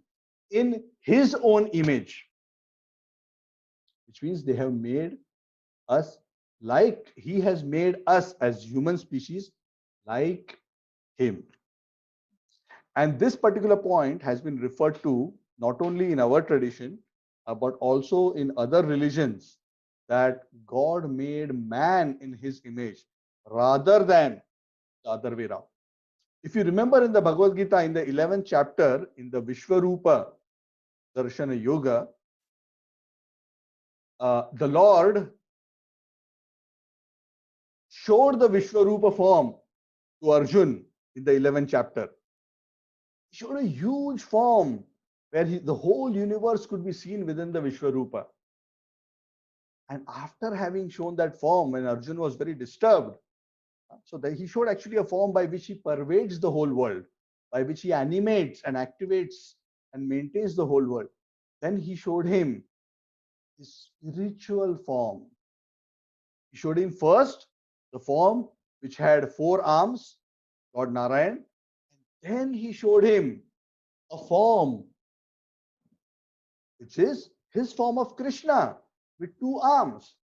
in his own image, which means they have made us like he has made us as human species like him. And this particular point has been referred to not only in our tradition, but also in other religions, that God made man in his image rather than the other way around. If you remember in the Bhagavad Gita, in the 11th chapter, in the Vishwarupa Darshana Yoga, the Lord showed the Vishwarupa form to Arjun in the 11th chapter. He showed a huge form where the whole universe could be seen within the Vishwarupa. And after having shown that form, when Arjun was very disturbed, so that he showed actually a form by which he pervades the whole world, by which he animates and activates and maintains the whole world. Then he showed him his spiritual form. He showed him first the form which had 4 arms, Lord Narayan. And then he showed him a form which is his form of Krishna with 2 arms.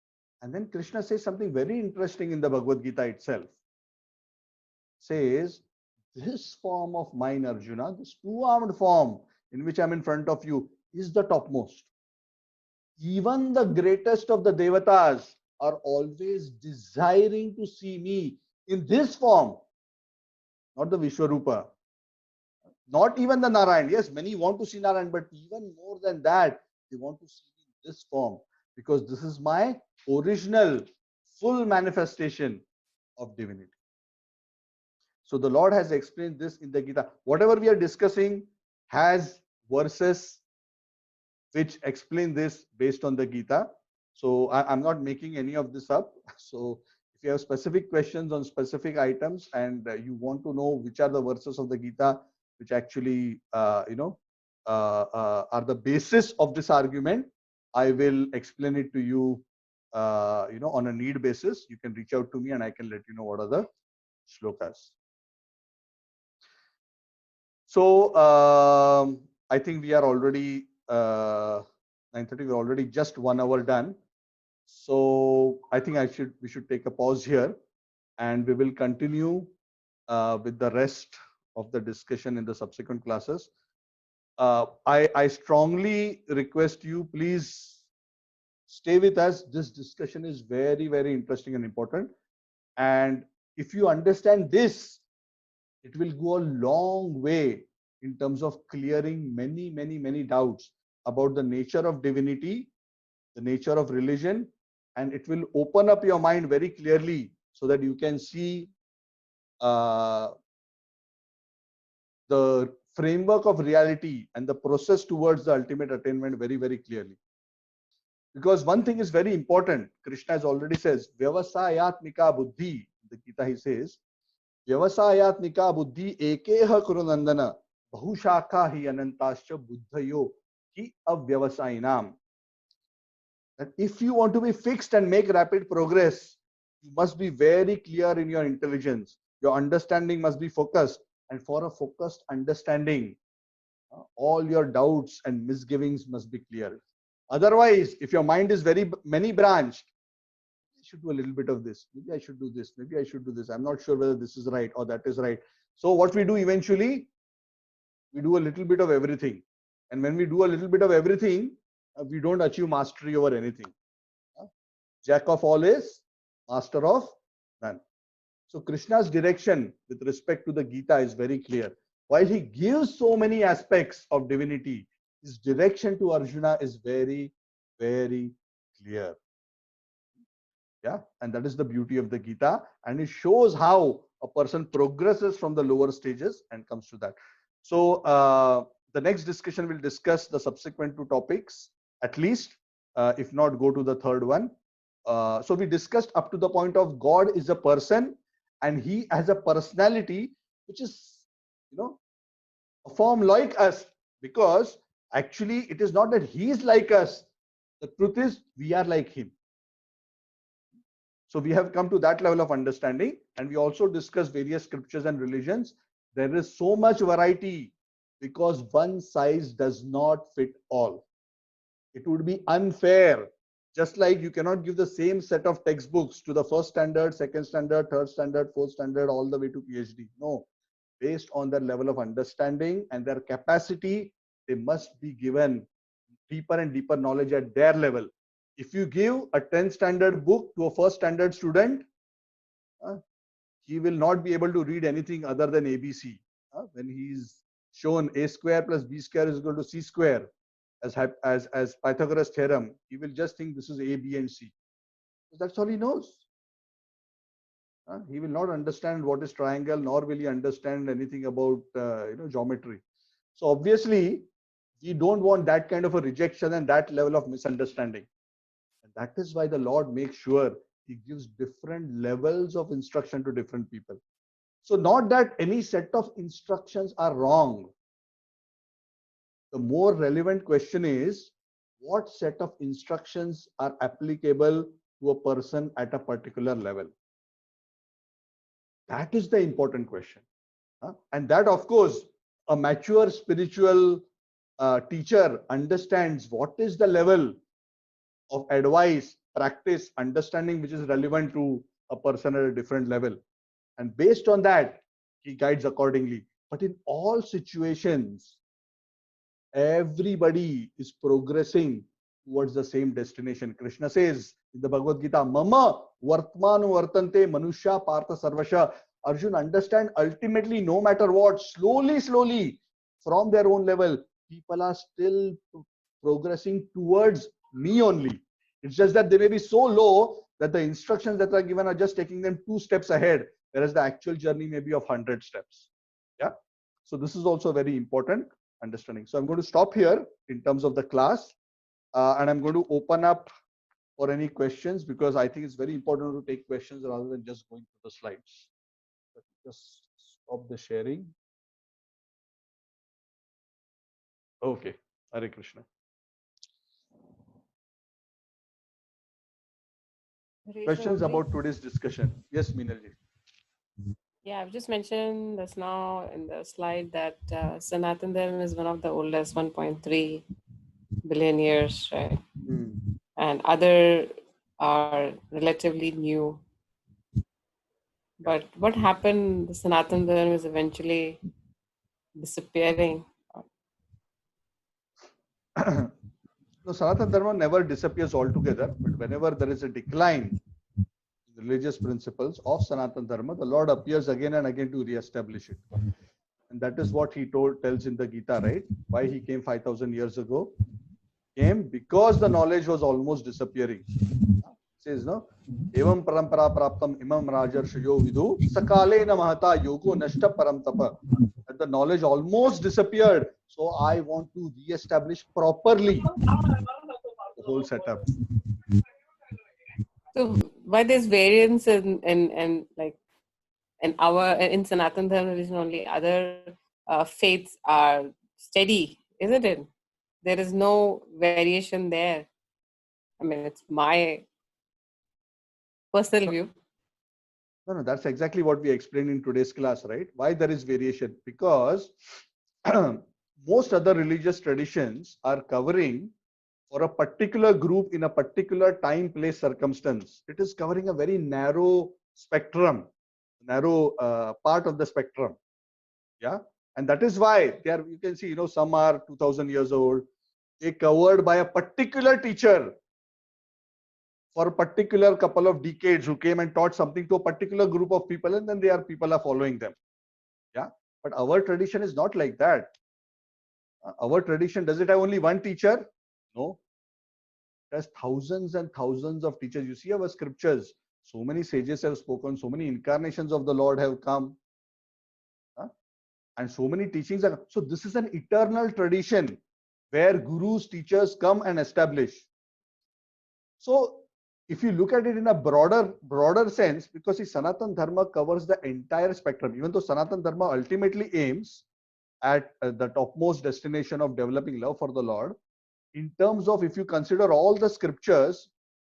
And then Krishna says something very interesting in the Bhagavad Gita itself. Says, this form of mine, Arjuna, this 2-armed form in which I'm in front of you, is the topmost. Even the greatest of the devatas are always desiring to see me in this form, not the Vishwarupa, not even the Narayan. Yes, many want to see Narayan, but even more than that, they want to see me in this form, because this is my original full manifestation of divinity. So the Lord has explained this in the Gita. Whatever we are discussing has verses which explain this based on the Gita. So I'm not making any of this up. So if you have specific questions on specific items and you want to know which are the verses of the Gita which actually are the basis of this argument, I will explain it to you, on a need basis. You can reach out to me and I can let you know what are the shlokas. So I think we are already 9:30. We're already just 1 hour done. So I think we should take a pause here, and we will continue with the rest of the discussion in the subsequent classes. I strongly request you, please stay with us. This discussion is very, very interesting and important. And if you understand this, it will go a long way in terms of clearing many, many, many doubts about the nature of divinity, the nature of religion, and it will open up your mind very clearly so that you can see the framework of reality and the process towards the ultimate attainment very, very clearly. Because one thing is very important. Krishna has already says, Vyavasayatmika buddhi. The Gita he says, Vyavasayatmika buddhi ekeha kurunandana bahushaka hi anantascha buddhayo hi avyavasainam. That if you want to be fixed and make rapid progress, you must be very clear in your intelligence. Your understanding must be focused. And for a focused understanding, all your doubts and misgivings must be clear. Otherwise, if your mind is very many branched, I should do a little bit of this. Maybe I should do this. Maybe I should do this. I'm not sure whether this is right or that is right. So what we do eventually, we do a little bit of everything. And when we do a little bit of everything, we don't achieve mastery over anything. Jack of all is master of none. So Krishna's direction with respect to the Gita is very clear. While he gives so many aspects of divinity, his direction to Arjuna is very, very clear. Yeah, and that is the beauty of the Gita, and it shows how a person progresses from the lower stages and comes to that. So the next discussion will discuss the subsequent two topics, at least, if not go to the third one. So we discussed up to the point of God is a person, and he has a personality which is, a form like us, because actually it is not that he is like us. The truth is we are like him. So we have come to that level of understanding, and we also discussed various scriptures and religions. There is so much variety because one size does not fit all. It would be unfair. Just like you cannot give the same set of textbooks to the first standard, second standard, third standard, fourth standard, all the way to PhD. No, based on their level of understanding and their capacity, they must be given deeper and deeper knowledge at their level. If you give a 10th standard book to a first standard student, he will not be able to read anything other than ABC. When he is shown a square plus b square is equal to c square as Pythagoras theorem, he will just think this is a, b, and c. That's all he knows. He will not understand what is triangle, nor will he understand anything about geometry. So obviously, we don't want that kind of a rejection and that level of misunderstanding. And that is why the Lord makes sure he gives different levels of instruction to different people. So not that any set of instructions are wrong. The more relevant question is, what set of instructions are applicable to a person at a particular level? That is the important question. And that, of course, a mature spiritual teacher understands what is the level of advice, practice, understanding which is relevant to a person at a different level. And based on that, he guides accordingly. But in all situations, everybody is progressing towards the same destination. Krishna says in the Bhagavad Gita, Mama Vartmanu Vartante Manusha Partha Sarvasha. Arjun, understand, ultimately, no matter what, slowly, from their own level, people are still progressing towards me only. It's just that they may be so low that the instructions that are given are just taking them 2 steps ahead, whereas the actual journey may be of 100 steps. Yeah. So this is also very important understanding. So I'm going to stop here in terms of the class, and I'm going to open up for any questions, because I think it's very important to take questions rather than just going through the slides. Just stop the sharing. Okay. Hare Krishna. Questions about today's discussion? Yes, Meenalji. Yeah, I've just mentioned this now in the slide that Sanatan Dharma is one of the oldest, 1.3 billion years, right? And other are relatively new. But what happened? The Sanatan Dharma is eventually disappearing. No, Sanatana Dharma never disappears altogether, but whenever there is a decline in the religious principles of Sanatana Dharma, the Lord appears again and again to re-establish it. And that is what he tells in the Gita, right? Why he came 5,000 years ago? Came because the knowledge was almost disappearing. Says, no? Evam parampara praptam imam rajarshayo vidu sakalena mahata yogo nashta param tapa. That the knowledge almost disappeared. So I want to re-establish properly the whole setup. So why there's variance in like in Sanatan Dharma religion, only other faiths are steady, isn't it? There is no variation there. I mean, it's my personal view. No, that's exactly what we explained in today's class, right? Why there is variation? Because most other religious traditions are covering for a particular group in a particular time, place, circumstance. It is covering a very narrow spectrum, narrow part of the spectrum. Yeah. And that is why there you can see, some are 2000 years old. They covered by a particular teacher for a particular couple of decades who came and taught something to a particular group of people, and then people are following them. Yeah. But our tradition is not like that. Our tradition, does it have only one teacher? No. It has thousands and thousands of teachers. You see our scriptures. So many sages have spoken. So many incarnations of the Lord have come. And so many teachings are. So this is an eternal tradition where gurus, teachers come and establish. So if you look at it in a broader sense, because see, Sanatan Dharma covers the entire spectrum, even though Sanatan Dharma ultimately aims at the topmost destination of developing love for the Lord, in terms of if you consider all the scriptures,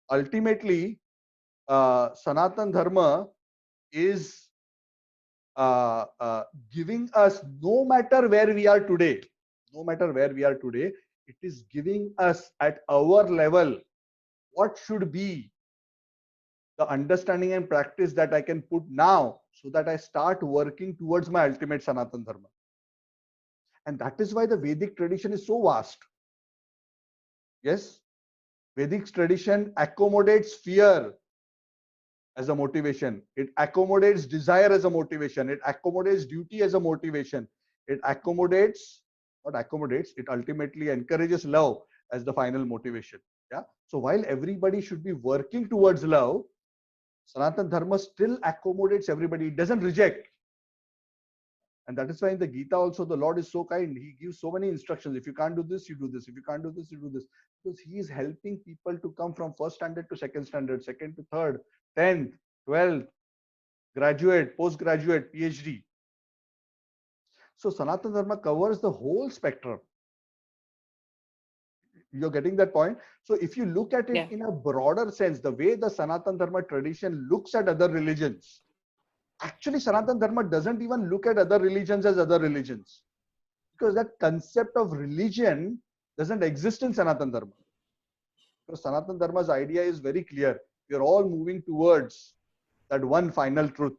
ultimately Sanatan Dharma is giving us, no matter where we are today, it is giving us at our level what should be the understanding and practice that I can put now so that I start working towards my ultimate Sanatan Dharma. And that is why the Vedic tradition is so vast. Yes, Vedic tradition accommodates fear as a motivation. It accommodates desire as a motivation. It accommodates duty as a motivation. It ultimately encourages love as the final motivation. Yeah. So while everybody should be working towards love, Sanatan Dharma still accommodates everybody. It doesn't reject. And that is why in the Gita also the Lord is so kind. He gives so many instructions. If you can't do this, you do this. If you can't do this, you do this. Because he is helping people to come from first standard to second standard, second to third, 10th, 12th, graduate, postgraduate, PhD. So Sanatana Dharma covers the whole spectrum. You're getting that point? So if you look at it in a broader sense, the way the Sanatana Dharma tradition looks at other religions, actually Sanatana Dharma doesn't even look at other religions as other religions. Because that concept of religion doesn't exist in Sanatana Dharma. Because Sanatana Dharma's idea is very clear. We are all moving towards that one final truth.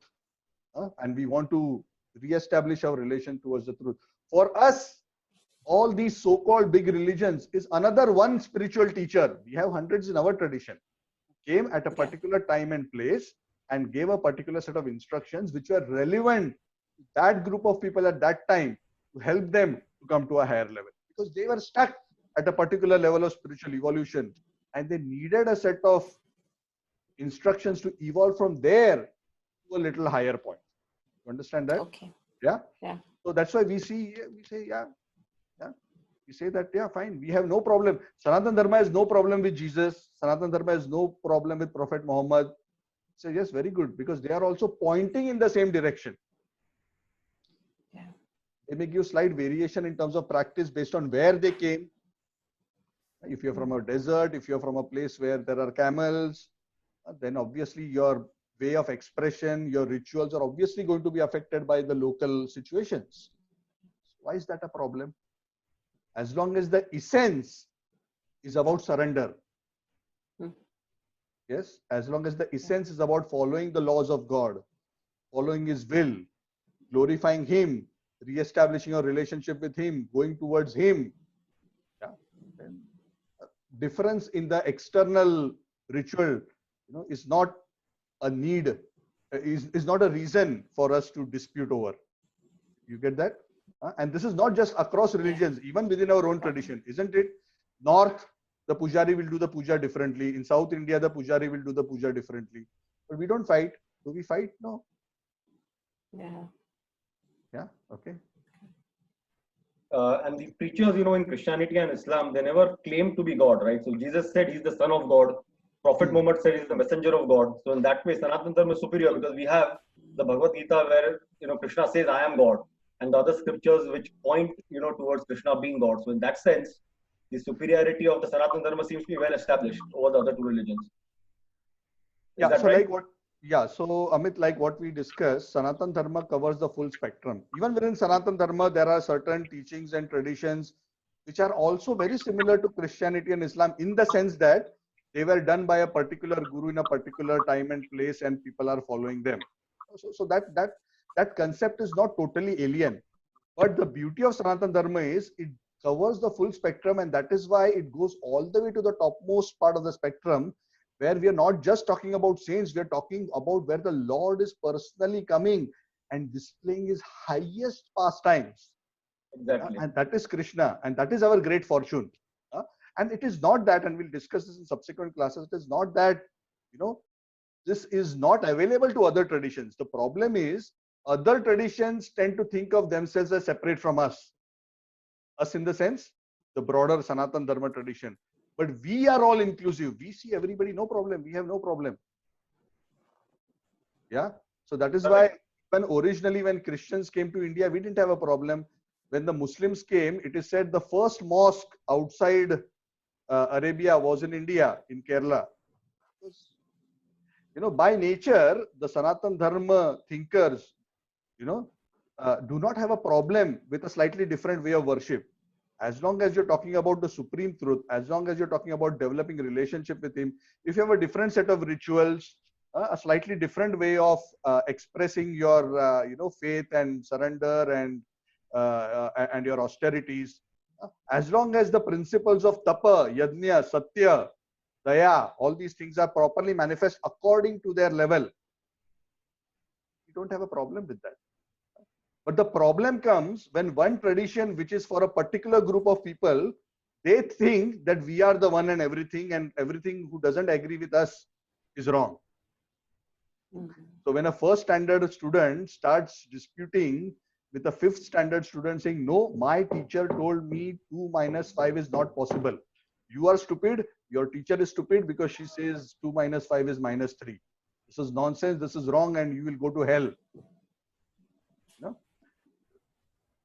And we want to re-establish our relation towards the truth. For us, all these so-called big religions is another one spiritual teacher. We have hundreds in our tradition who came at a particular time and place and gave a particular set of instructions which were relevant to that group of people at that time to help them to come to a higher level. Because they were stuck at a particular level of spiritual evolution and they needed a set of instructions to evolve from there to a little higher point. You understand that? Okay. Yeah. Yeah. So that's why we say, we say that, yeah, fine. We have no problem. Sanatana Dharma has no problem with Jesus. Sanatana Dharma has no problem with Prophet Muhammad. So yes, very good, because they are also pointing in the same direction. Yeah. They may give slight variation in terms of practice based on where they came. If you're from a desert, if you're from a place where there are camels, then obviously your way of expression, your rituals are obviously going to be affected by the local situations. Why is that a problem? As long as the essence is about surrender. Yes, as long as the essence is about following the laws of God, following His will, glorifying Him, re-establishing a relationship with Him, going towards Him. Yeah. And difference in the external ritual, is not a need, is not a reason for us to dispute over. You get that? And this is not just across religions, even within our own tradition, isn't it? North, the pujari will do the puja differently. In South India, the pujari will do the puja differently. But we don't fight. Do we fight? No. Yeah. Yeah. Okay. And the preachers, in Christianity and Islam, they never claim to be God, right? So Jesus said he's the son of God. Prophet Muhammad said he's the messenger of God. So in that way, Sanatana Dharma is superior because we have the Bhagavad Gita where, Krishna says, I am God. And the other scriptures which point, towards Krishna being God. So in that sense, the superiority of the Sanatana Dharma seems to be well established over the other two religions. Yeah, so right? So Amit, like what we discussed, Sanatana Dharma covers the full spectrum. Even within Sanatana Dharma, there are certain teachings and traditions which are also very similar to Christianity and Islam in the sense that they were done by a particular guru in a particular time and place and people are following them. So that concept is not totally alien. But the beauty of Sanatana Dharma is it covers the full spectrum, and that is why it goes all the way to the topmost part of the spectrum, where we are not just talking about saints, we are talking about where the Lord is personally coming and displaying His highest pastimes. Exactly. And that is Krishna, and that is our great fortune. And it is not that, and we'll discuss this in subsequent classes, it is not that, this is not available to other traditions. The problem is other traditions tend to think of themselves as separate from us. Us in the sense, the broader Sanatan Dharma tradition. But we are all inclusive. We see everybody, no problem. We have no problem. Yeah. So that is why when originally when Christians came to India, we didn't have a problem. When the Muslims came, it is said the first mosque outside Arabia was in India, in Kerala. By nature, the Sanatan Dharma thinkers, do not have a problem with a slightly different way of worship. As long as you're talking about the supreme truth, as long as you're talking about developing a relationship with him, if you have a different set of rituals, a slightly different way of expressing your, faith and surrender and your austerities, as long as the principles of tapa, yajna, satya, daya, all these things are properly manifest according to their level, you don't have a problem with that. But the problem comes when one tradition, which is for a particular group of people, they think that we are the one and everything who doesn't agree with us is wrong. So when a first standard student starts disputing with a fifth standard student saying, no, my teacher told me 2 minus 5 is not possible. You are stupid. Your teacher is stupid because she says 2 minus 5 is minus 3. This is nonsense. This is wrong and you will go to hell.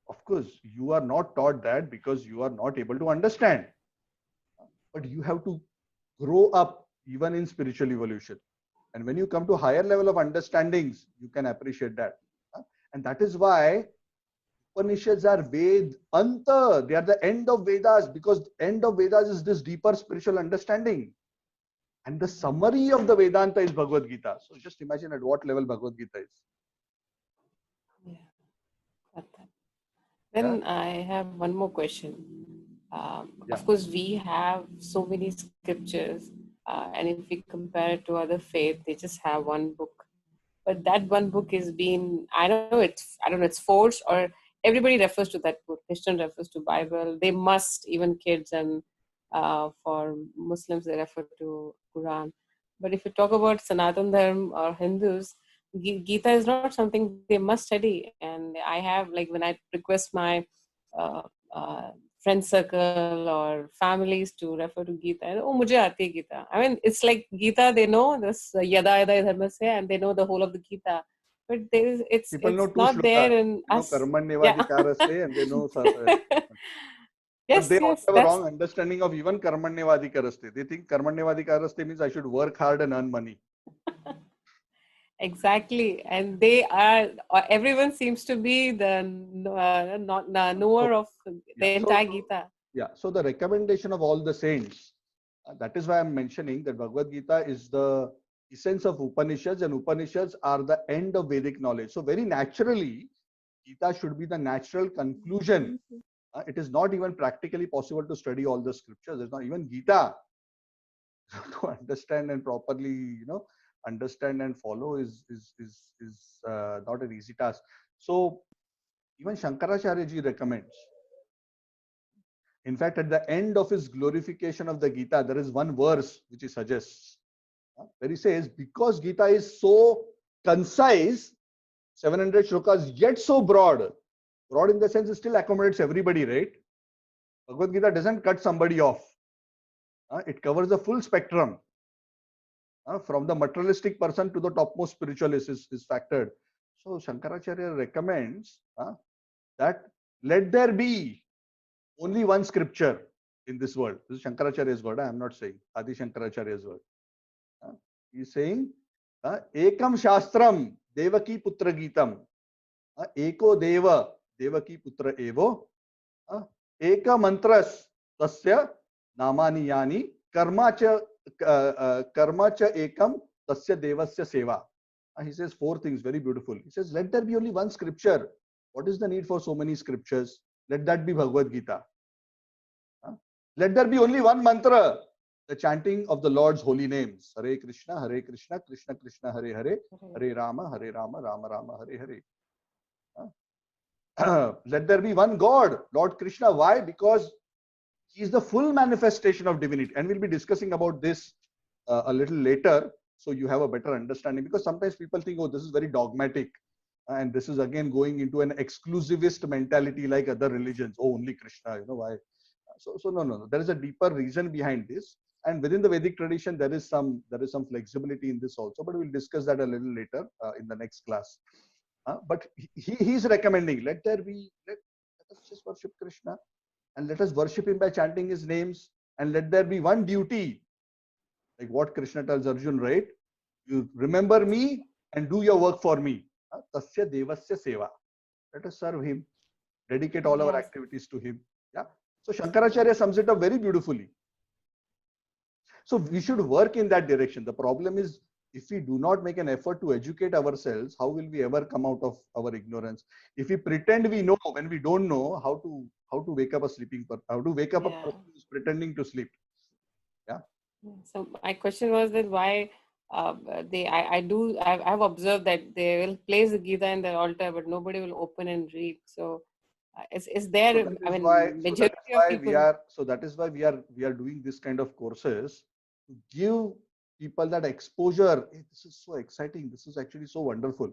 Of course, you are not taught that because you are not able to understand. But you have to grow up even in spiritual evolution. And when you come to higher level of understandings, you can appreciate that. And that is why Upanishads are Ved Anta. They are the end of Vedas, because the end of Vedas is this deeper spiritual understanding. And the summary of the Vedanta is Bhagavad Gita. So just imagine at what level Bhagavad Gita is. Yeah. Got that. Then I have one more question. Of course, we have so many scriptures, and if we compare it to other faiths, they just have one book. But that one book is being, I don't know, it's forced, or everybody refers to that book. Christian refers to Bible. They must, even kids, and for Muslims they refer to Quran. But if you talk about Sanatan Dharma or Hindus, Gita is not something they must study. And I have, like, when I request my friend circle or families to refer to Gita, oh, mujhe aati hai Gita. I mean, it's like Gita, they know this yada yada dharmasya, and they know the whole of the Gita. But it's not there in us. Karmanyevadikaraste, and they know. Yes, but they yes, also have a wrong understanding of even Karmanyevadikaraste. They think Karmanyevadikaraste means I should work hard and earn money. Exactly, and they are. Everyone seems to be the knower of the entire Gita. Yeah. So the recommendation of all the saints. That is why I'm mentioning that Bhagavad Gita is the essence of Upanishads, and Upanishads are the end of Vedic knowledge. So very naturally, Gita should be the natural conclusion. It is not even practically possible to study all the scriptures. There's not even Gita to understand and properly, understand and follow is not an easy task. So even Shankaracharya ji recommends. In fact, at the end of his glorification of the Gita, there is one verse which he suggests, where he says, because Gita is so concise, 700 shlokas, yet so broad. Broad in the sense it still accommodates everybody, right? Bhagavad Gita doesn't cut somebody off. It covers the full spectrum. From the materialistic person to the topmost spiritualist is factored. So Shankaracharya recommends that let there be only one scripture in this world. This is Shankaracharya's word. I am not saying Adi Shankaracharya's word. He is saying Ekam Shastram Devaki Putra Gitam. Eko Deva Devaki Putra Evo. Eka Mantras Tasya Namani Yani Karmacha Ekam Tasya Devasya Seva. He says 4 things, very beautiful. He says, let there be only one scripture. What is the need for so many scriptures? Let that be Bhagavad Gita. Let there be only one mantra, the chanting of the Lord's holy names. Hare Krishna, Krishna Krishna, Hare Hare, Hare Rama, Rama Rama, Hare Hare. Let there be one God, Lord Krishna. Why? Because He is the full manifestation of divinity. And we'll be discussing about this a little later. So you have a better understanding, because sometimes people think, oh, this is very dogmatic. And this is again going into an exclusivist mentality like other religions. Oh, only Krishna, why? So no. There is a deeper reason behind this. And within the Vedic tradition, there is some flexibility in this also. But we'll discuss that a little later in the next class. But he's recommending, let us just worship Krishna, and let us worship him by chanting his names, and let there be one duty, like what Krishna tells Arjun, right? You remember me and do your work for me. Tasya devasya seva. Let us serve him, dedicate all our Yes. activities to him. Yeah. So Shankaracharya sums it up very beautifully. So we should work in that direction. The problem is, if we do not make an effort to educate ourselves, how will we ever come out of our ignorance? If we pretend we know when we don't know, how to wake up a sleeping person, how to wake up a Yeah. person who's pretending to sleep. So my question was that why I've observed that they will place the Gita in their altar, but nobody will open and read. So is there? So that I is mean, why. majority of people. That is why we are doing this kind of courses to give people that exposure. Hey, this is so exciting. This is actually so wonderful.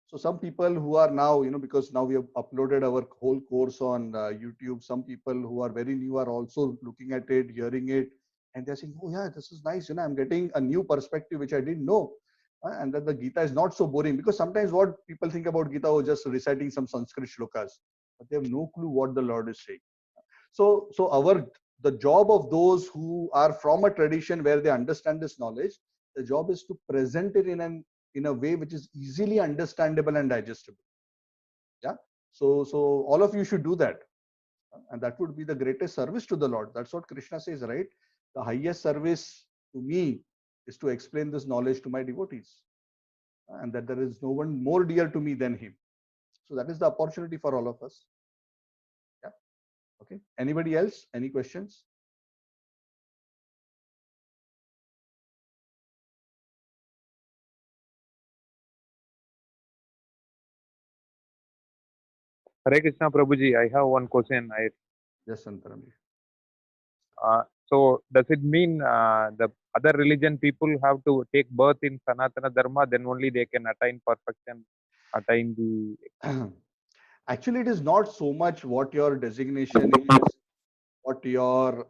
So some people who are now, because now we have uploaded our whole course on YouTube. Some people who are very new are also looking at it, hearing it, and they're saying, "Oh yeah, this is nice. I'm getting a new perspective which I didn't know." And that the Gita is not so boring, because sometimes what people think about Gita is just reciting some Sanskrit shlokas, but they have no clue what the Lord is saying. So the job of those who are from a tradition where they understand this knowledge, the job is to present it in a way which is easily understandable and digestible. Yeah. So all of you should do that, and that would be the greatest service to the Lord. That's what Krishna says, right? The highest service to me is to explain this knowledge to my devotees, and that there is no one more dear to me than him. So that is the opportunity for all of us. Yeah. Okay. Anybody else? Any questions? Hare Krishna Prabhuji, I have one question. Yes, Santaram. So does it mean the other religion people have to take birth in Sanatana Dharma, then only they can attain perfection, attain the... Actually, it is not so much what your designation is, what your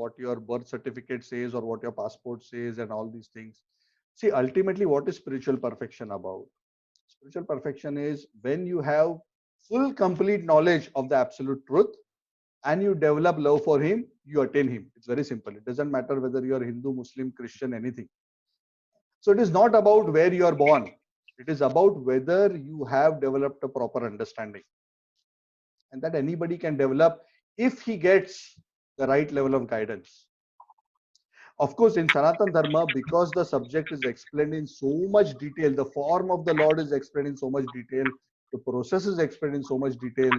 what your birth certificate says, or what your passport says, and all these things. See, ultimately, what is spiritual perfection about? Spiritual perfection is when you have full, complete knowledge of the absolute truth, and you develop love for him, you attain him. It's very simple. It doesn't matter whether you are Hindu, Muslim, Christian, anything. So it is not about where you are born. It is about whether you have developed a proper understanding. And that anybody can develop if he gets the right level of guidance. Of course, in Sanatana Dharma, because the subject is explained in so much detail, the form of the Lord is explained in so much detail, the process is explained in so much detail.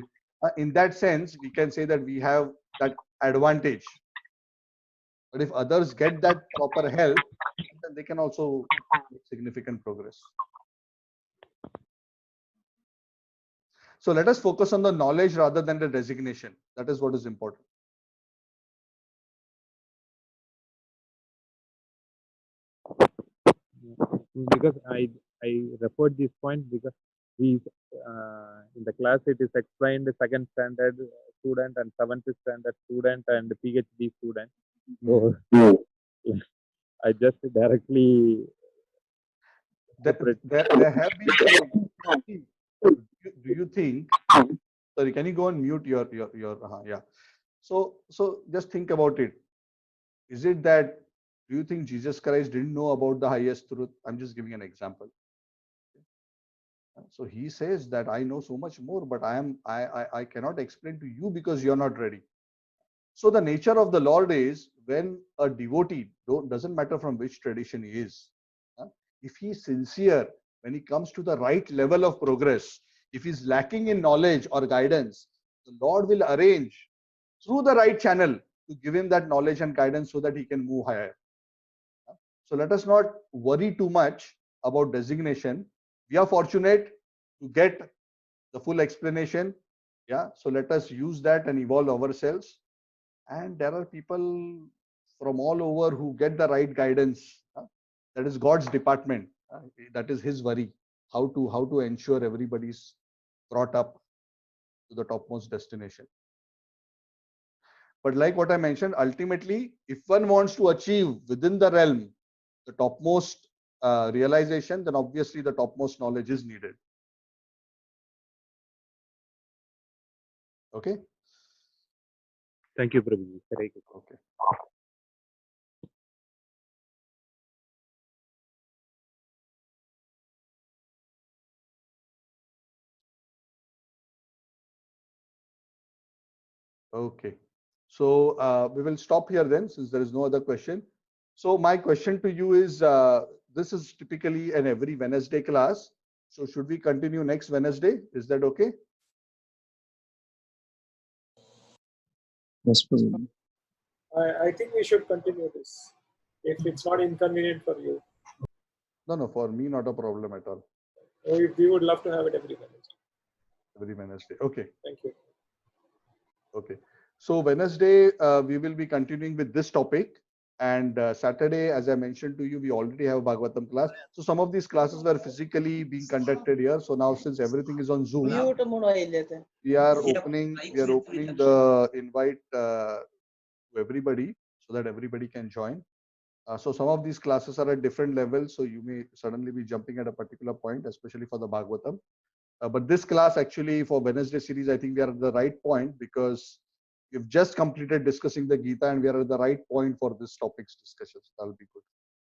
In that sense, we can say that we have that advantage. But if others get that proper help, then they can also make significant progress. So let us focus on the knowledge rather than the designation. That is what is important. Because I referred this point because we in the class it is explained the second standard student and seventh standard student and PhD student. So I just directly There have been. Do you think? Sorry, can you go and mute your yeah. So just think about it. Is it that, do you think Jesus Christ didn't know about the highest truth? I'm just giving an example. So he says that I know so much more, but I cannot explain to you because you're not ready. So the nature of the Lord is, when a devotee, doesn't matter from which tradition he is, if he's sincere, when he comes to the right level of progress, if he's lacking in knowledge or guidance, the Lord will arrange through the right channel to give him that knowledge and guidance so that he can move higher. So let us not worry too much about designation. We are fortunate to get the full explanation. Yeah. So let us use that and evolve ourselves. and there are people from all over who get the right guidance. That is God's department. That is His worry. How to ensure everybody's brought up to the topmost destination. But like what I mentioned, ultimately, if one wants to achieve within the realm the topmost realization, then obviously the topmost knowledge is needed. Okay. Thank you, Prabhuji. Hare Krishna. Okay. Okay. So we will stop here then, since there is no other question. So my question to you is, this is typically an every Wednesday class. So should we continue next Wednesday? Is that okay? Yes, Prabhuji. I think we should continue this if it's not inconvenient for you. No, for me, not a problem at all. We would love to have it every Wednesday. Every Wednesday. Okay. Thank you. Okay. So Wednesday, we will be continuing with this topic. And Saturday, as I mentioned to you, we already have a Bhagavatam class. So some of these classes were physically being conducted here. So now, since everything is on Zoom, we are opening the invite to everybody so that everybody can join. So some of these classes are at different levels. So you may suddenly be jumping at a particular point, especially for the Bhagavatam. But this class actually for Wednesday series, I think we are at the right point because we've just completed discussing the Gita and we are at the right point for this topic's discussions. That'll be good.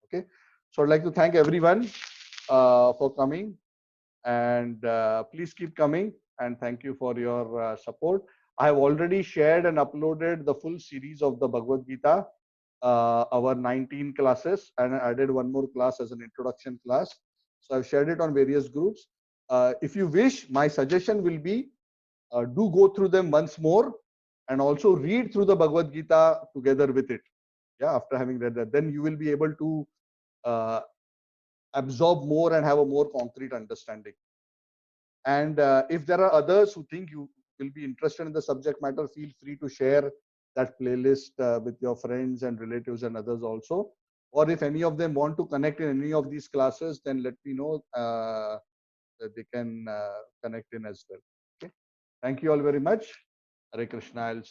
Okay. So I'd like to thank everyone for coming, and please keep coming, and thank you for your support. I have already shared and uploaded the full series of the Bhagavad Gita, our 19 classes, and I added one more class as an introduction class. So I've shared it on various groups. If you wish, my suggestion will be do go through them once more and also read through the Bhagavad Gita together with it. Yeah, after having read that, then you will be able to absorb more and have a more concrete understanding. And if there are others who think you will be interested in the subject matter, feel free to share that playlist with your friends and relatives and others also. Or if any of them want to connect in any of these classes, then let me know that they can connect in as well. Okay. Thank you all very much. Hare Krishna. I'll